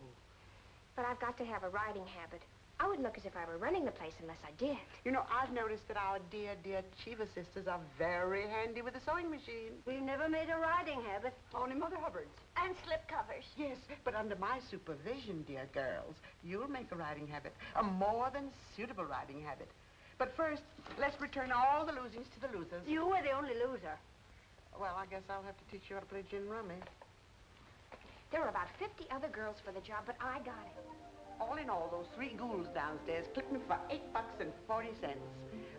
But I've got to have a riding habit. I wouldn't look as if I were running the place unless I did. You know, I've noticed that our dear, dear Chiva sisters are very handy with the sewing machine. We've never made a riding habit. Only Mother Hubbard's. And slip covers. Yes, but under my supervision, dear girls, you'll make a riding habit, a more than suitable riding habit. But first, let's return all the losings to the losers. You were the only loser. Well, I guess I'll have to teach you how to play gin rummy. There were about 50 other girls for the job, but I got it. All in all, those 3 ghouls downstairs clipped me for $8.40.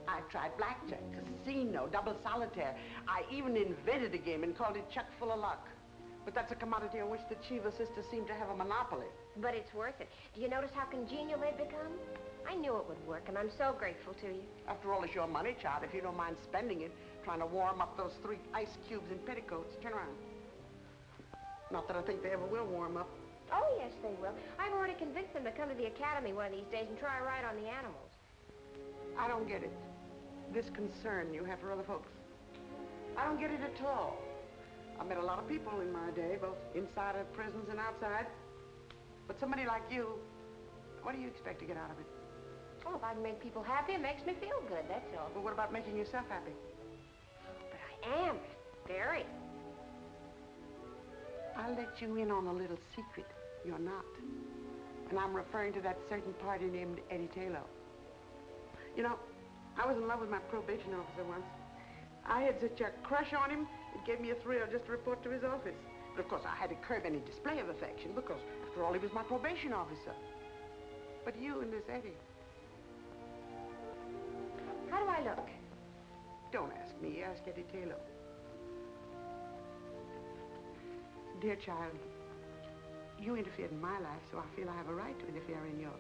I tried blackjack, casino, double solitaire. I even invented a game and called it Chuck Full of Luck. But that's a commodity on which the Chiva sisters seem to have a monopoly. But it's worth it. Do you notice how congenial they've become? I knew it would work, and I'm so grateful to you. After all, it's your money, child. If you don't mind spending it, trying to warm up those 3 ice cubes in petticoats. Turn around. Not that I think they ever will warm up. Oh, yes, they will. I've already convinced them to come to the academy one of these days and try a ride on the animals. I don't get it. This concern you have for other folks. I don't get it at all. I've met a lot of people in my day, both inside of prisons and outside. But somebody like you, what do you expect to get out of it? Oh, if I can make people happy, it makes me feel good, that's all. Well, what about making yourself happy? But I am. Very. I'll let you in on a little secret. You're not. And I'm referring to that certain party named Eddie Taylor. You know, I was in love with my probation officer once. I had such a crush on him, it gave me a thrill just to report to his office. But of course, I had to curb any display of affection because, after all, he was my probation officer. But you and this Eddie. How do I look? Don't ask me, ask Eddie Taylor. Dear child, you interfered in my life, so I feel I have a right to interfere in yours.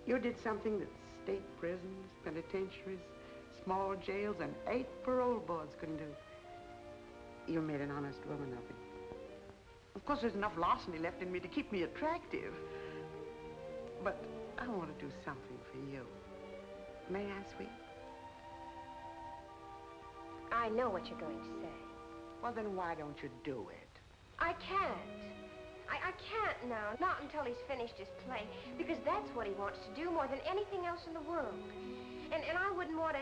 You did something that state prisons, penitentiaries, small jails, and 8 parole boards couldn't do. You made an honest woman of me. Of course, there's enough larceny left in me to keep me attractive. But I want to do something for you. May I, sweet? I know what you're going to say. Well, then why don't you do it? I can't. I can't now, not until he's finished his play, because that's what he wants to do more than anything else in the world. And I wouldn't want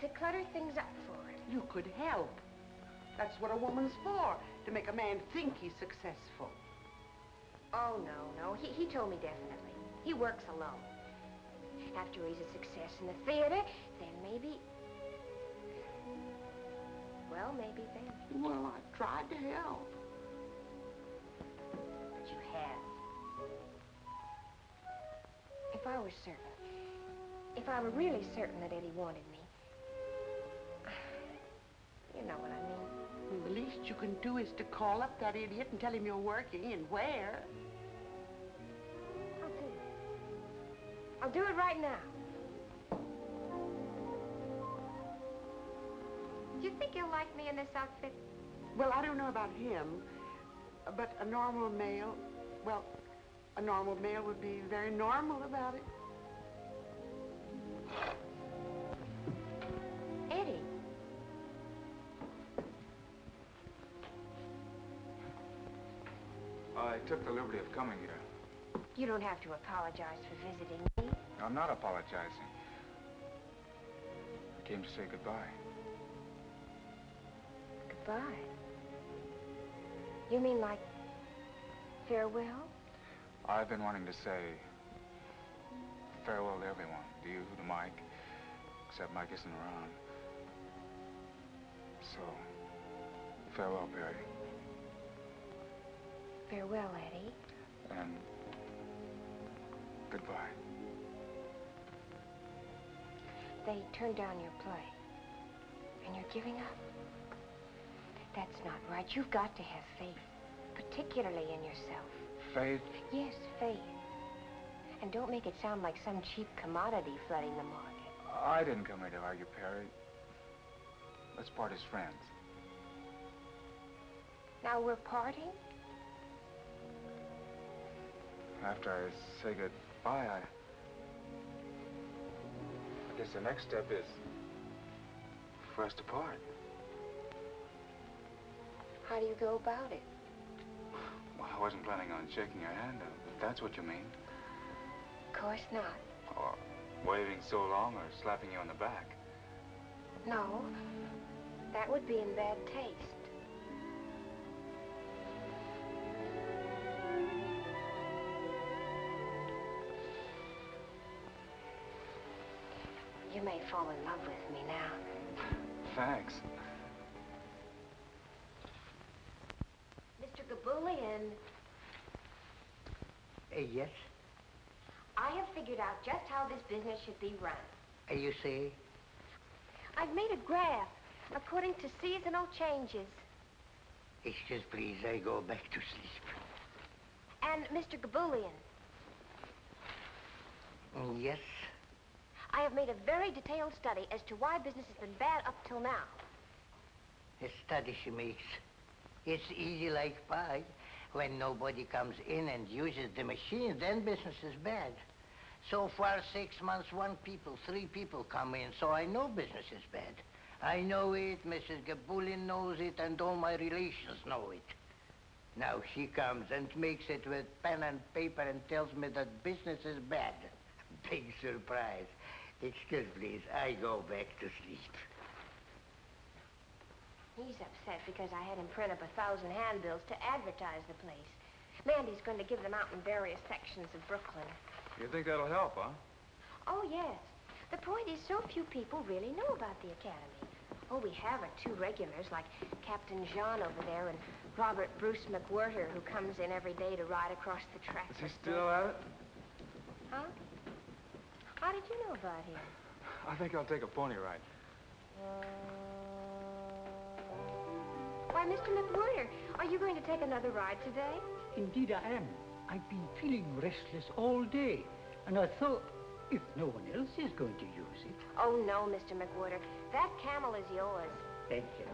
to clutter things up for him. You could help. That's what a woman's for, to make a man think he's successful. Oh, no. He told me definitely. He works alone. After he's a success in the theater, then maybe... Well, maybe then. Well, I tried to help. But you have. If I were certain, if I were really certain that Eddie wanted me, you know what I mean. least you can do is to call up that idiot and tell him you're working and where. I'll do it right now. Do you think he'll like me in this outfit? Well, I don't know about him, but a normal male, well, a normal male would be very normal about it. Eddie. I took the liberty of coming here. You don't have to apologize for visiting me. I'm not apologizing. I came to say goodbye. Goodbye? You mean like farewell? I've been wanting to say farewell to everyone. To you, to Mike, except Mike isn't around. So, farewell, Barry. Farewell, Eddie. And goodbye. They turned down your play, and you're giving up. That's not right. You've got to have faith, particularly in yourself. Faith? Yes, faith. And don't make it sound like some cheap commodity flooding the market. I didn't come here to argue, Perry. Let's part as friends. Now we're parting? After I say goodbye, I guess the next step is for us to part. How do you go about it? Well, I wasn't planning on shaking your hand, if that's what you mean. Of course not. Or waving so long or slapping you on the back. No, that would be in bad taste. You may fall in love with me now. Thanks. Mr. Gabulian. Yes? I have figured out just how this business should be run. You see? I've made a graph according to seasonal changes. Excuse, please, I go back to sleep. And Mr. Gabulian. Yes? I have made a very detailed study as to why business has been bad up till now. A study she makes. It's easy like pie. When nobody comes in and uses the machine, then business is bad. So far, 6 months, 3 people come in, so I know business is bad. I know it, Mrs. Gabulin knows it, and all my relations know it. Now she comes and makes it with pen and paper and tells me that business is bad. Big surprise. Excuse, please, I go back to sleep. He's upset because I had him print up 1,000 handbills to advertise the place. Mandy's going to give them out in various sections of Brooklyn. You think that'll help, huh? Oh, yes. The point is so few people really know about the Academy. All we have are 2 regulars, like Captain Jean over there and Robert Bruce McWhirter, who comes in every day to ride across the track. Is he still at it? Huh? How did you know about him? I think I'll take a pony ride. Why, Mr. McWhirter, are you going to take another ride today? Indeed I am. I've been feeling restless all day, and I thought, if no one else is going to use it... Oh, no, Mr. McWhirter. That camel is yours. Thank you.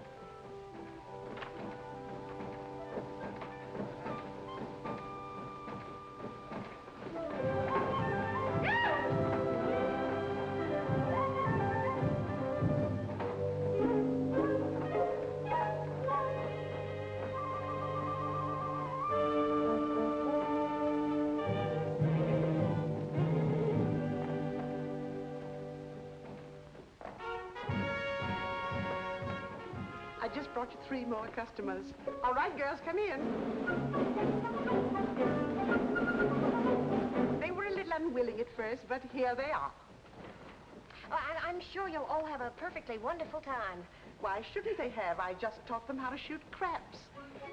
I just brought you 3 more customers. All right, girls, come in. They were a little unwilling at first, but here they are. I'm sure you'll all have a perfectly wonderful time. Why shouldn't they have? I just taught them how to shoot craps.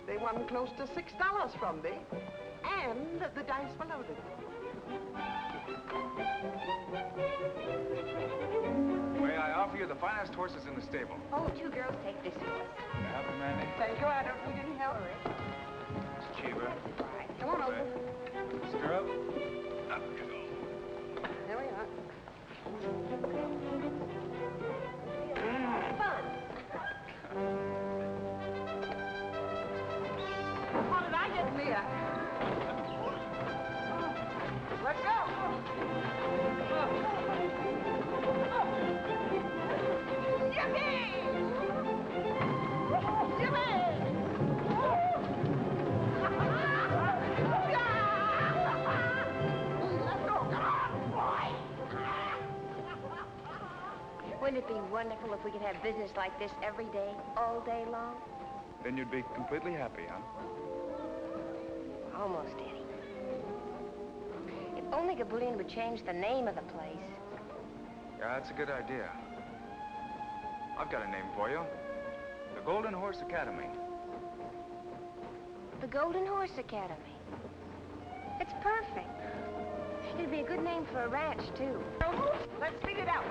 They won close to $6 from me, and the dice were loaded. May I offer you the finest horses in the stable? Oh, two girls take this one. Can I help you, Mandy? Thank you, I don't need any help. It's cheaper. Come on over. Stirrup. Up you go. There we are. Fun. How did I get Mia? Let's go. Yippee! Wouldn't it be wonderful if we could have business like this every day, all day long? Then you'd be completely happy, huh? Almost, Eddie. If only Gabulian would change the name of the place. Yeah, that's a good idea. I've got a name for you. The Golden Horse Academy. The Golden Horse Academy. It's perfect. It'd be a good name for a ranch, too. Let's figure it out.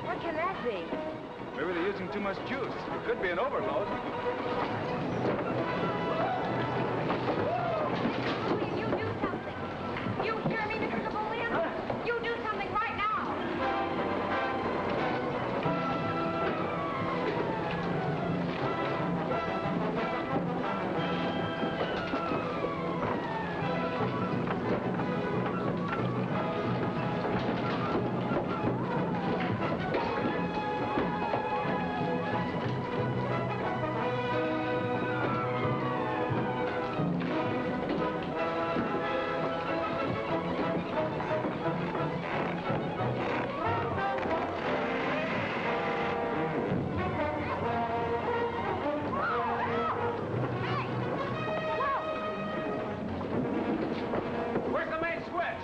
What can that be? Maybe they're using too much juice. It could be an overload. You do something. You hear me, Mr. Gabulian? You do something right now. Where's the main switch?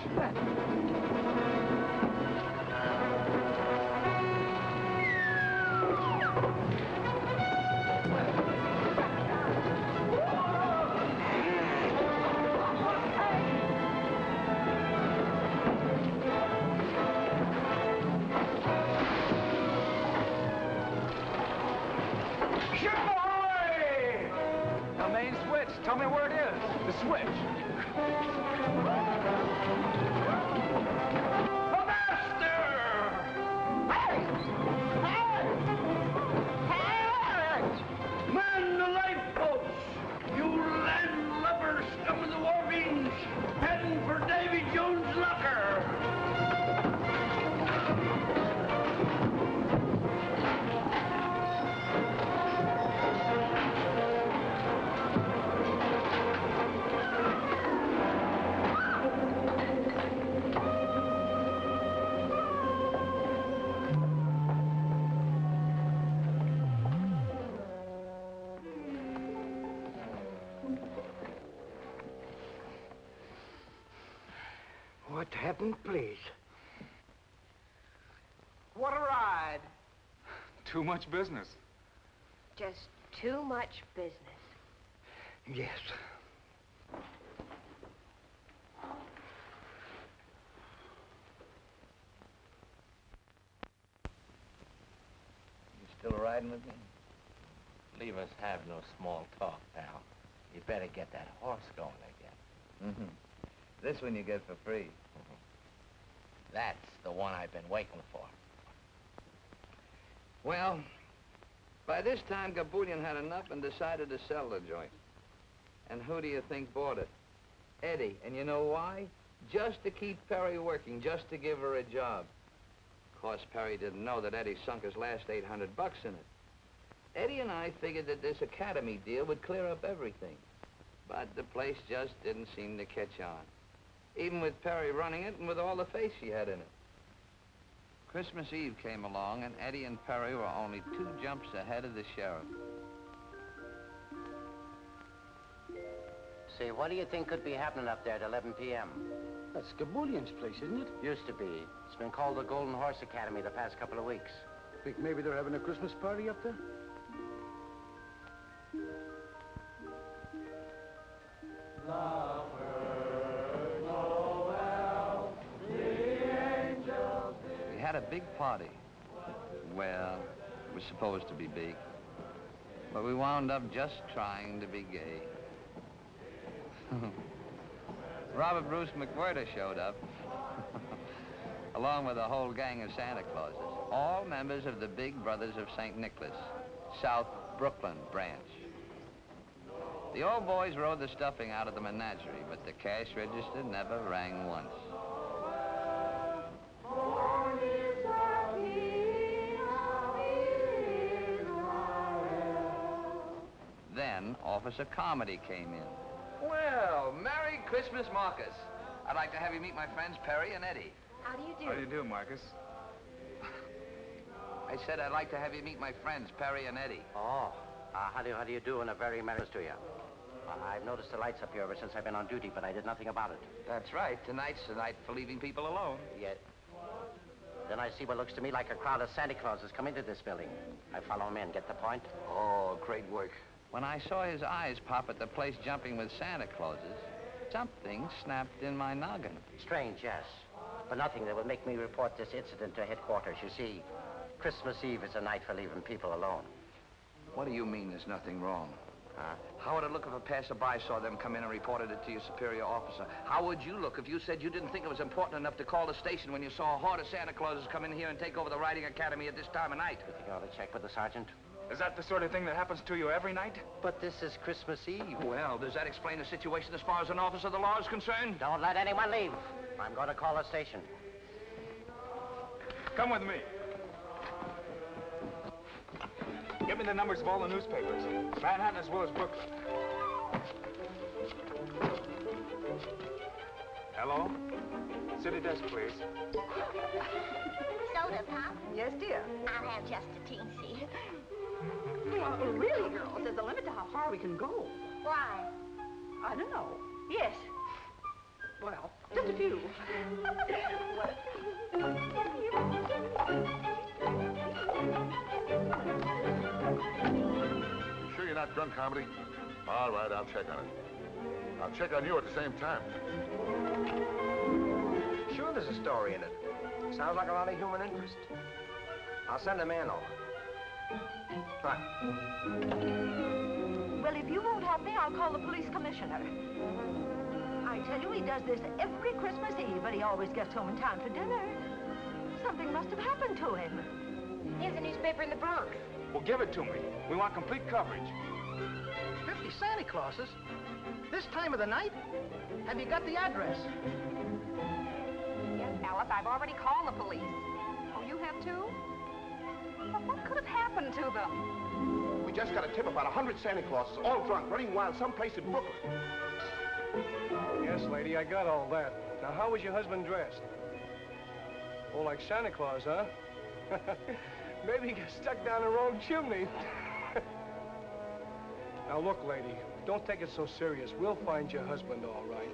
Ship ahoy! The main switch. Tell me where it is. The switch. The master! Hey! Hey! Hey! Man the lifeboats! You landlubber scum of the wharfings! Heading for Davy Jones' locker! What happened, please? What a ride. Too much business. Just too much business. Yes. You still riding with me? Leave us have no small talk, pal. You better get that horse going again. Mm-hmm. This one you get for free. That's the one I've been waiting for. Well, by this time, Gabulian had enough and decided to sell the joint. And who do you think bought it? Eddie. And you know why? Just to keep Perry working, just to give her a job. Of course, Perry didn't know that Eddie sunk his last $800 in it. Eddie and I figured that this academy deal would clear up everything. But the place just didn't seem to catch on. Even with Perry running it and with all the faith she had in it. Christmas Eve came along, and Eddie and Perry were only 2 jumps ahead of the sheriff. Say, what do you think could be happening up there at 11 p.m.? That's Gabullion's place, isn't it? Used to be. It's been called the Golden Horse Academy the past couple of weeks. Think maybe they're having a Christmas party up there? We had a big party. Well, it was supposed to be big. But we wound up just trying to be gay. Robert Bruce McWhirter showed up, along with a whole gang of Santa Clauses, all members of the Big Brothers of St. Nicholas, South Brooklyn branch. The old boys rode the stuffing out of the menagerie, but the cash register never rang once. Then Officer Comedy came in. Well, Merry Christmas, Marcus. I'd like to have you meet my friends Perry and Eddie. How do you do? How do you do, Marcus? I said I'd like to have you meet my friends Perry and Eddie. Oh, how do you do, and a very merry to you. I've noticed the lights up here ever since I've been on duty, but I did nothing about it. That's right. Tonight's the night for leaving people alone. Yet. Then I see what looks to me like a crowd of Santa Clauses come into this building. I follow them in. Get the point? Oh, great work. When I saw his eyes pop at the place jumping with Santa Clauses, something snapped in my noggin. Strange, yes. But nothing that would make me report this incident to headquarters. You see, Christmas Eve is a night for leaving people alone. What do you mean there's nothing wrong? How would it look if a passerby saw them come in and reported it to your superior officer? How would you look if you said you didn't think it was important enough to call the station when you saw a horde of Santa Clauses come in here and take over the riding academy at this time of night? You think I ought to check with the sergeant? Is that the sort of thing that happens to you every night? But this is Christmas Eve. Well, does that explain the situation as far as an officer of the law is concerned? Don't let anyone leave. I'm going to call the station. Come with me. Give me the numbers of all the newspapers. Manhattan as well as Brooklyn. Hello? City desk, please. Soda, Pop? Yes, dear. I'll have just a teensy. Well, really, girls, there's a limit to how far we can go. Why? I don't know. Yes. Well, just a few. Sure you're not drunk, Comedy? All right, I'll check on it. I'll check on you at the same time. Sure there's a story in it. Sounds like a lot of human interest. I'll send a man over. Right. Well, if you won't help me, I'll call the police commissioner. I tell you, he does this every Christmas Eve, but he always gets home in time for dinner. Something must have happened to him. Here's a newspaper in the Bronx. Well, give it to me. We want complete coverage. 50 Santa Clauses? This time of the night? Have you got the address? Yes, Alice, I've already called the police. Oh, you have too? Well, what could have happened to them? We just got a tip about 100 Santa Clauses, all drunk, running wild someplace in Brooklyn. Yes, lady, I got all that. Now, how was your husband dressed? Oh, like Santa Claus, huh? Maybe he got stuck down the wrong chimney. Now, look, lady, don't take it so serious. We'll find your husband, all right.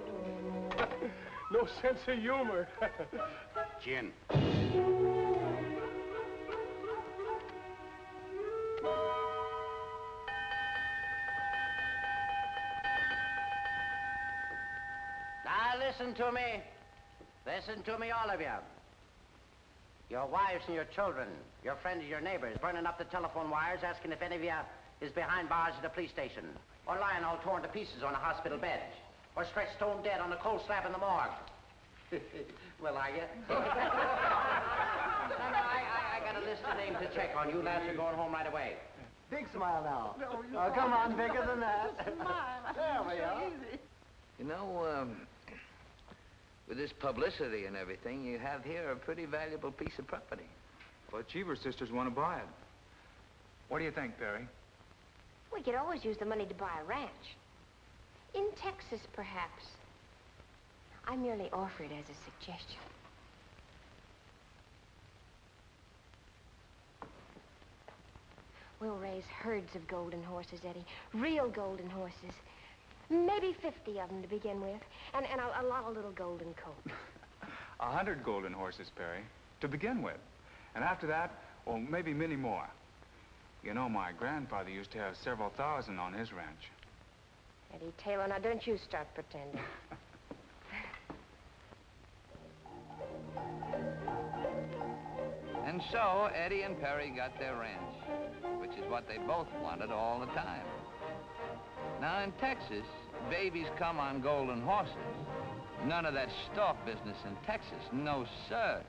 No sense of humor. Gin. Now, listen to me. Listen to me, all of you. Your wives and your children, your friends and your neighbors, burning up the telephone wires, asking if any of you is behind bars at a police station, or lying all torn to pieces on a hospital bed, or stretched stone dead on a cold slab in the morgue. Well, are you? No, I got a list of names to check on. You lads are going home right away. Big smile now. Oh, come on, bigger than that. There we are. You know, with this publicity and everything, you have here a pretty valuable piece of property. Well, Cheever sisters want to buy it. What do you think, Perry? We could always use the money to buy a ranch. In Texas, perhaps. I merely offer it as a suggestion. We'll raise herds of golden horses, Eddie. Real golden horses. Maybe 50 of them to begin with. And a lot of little golden coats. 100 golden horses, Perry, to begin with. And after that, well, maybe many more. You know, my grandfather used to have several thousand on his ranch. Eddie Taylor, now don't you start pretending. And so Eddie and Perry got their ranch, which is what they both wanted all the time. Now in Texas, babies come on golden horses. None of that stalk business in Texas, no sir.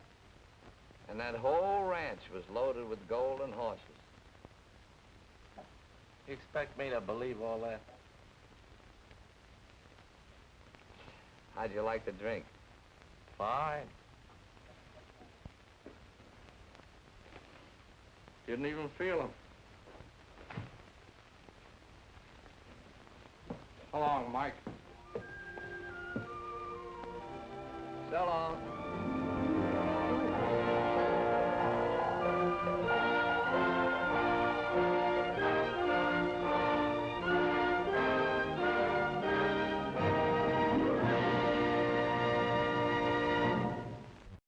And that whole ranch was loaded with golden horses. You expect me to believe all that? How'd you like the drink? Fine. Didn't even feel them. So long, Mike. So long.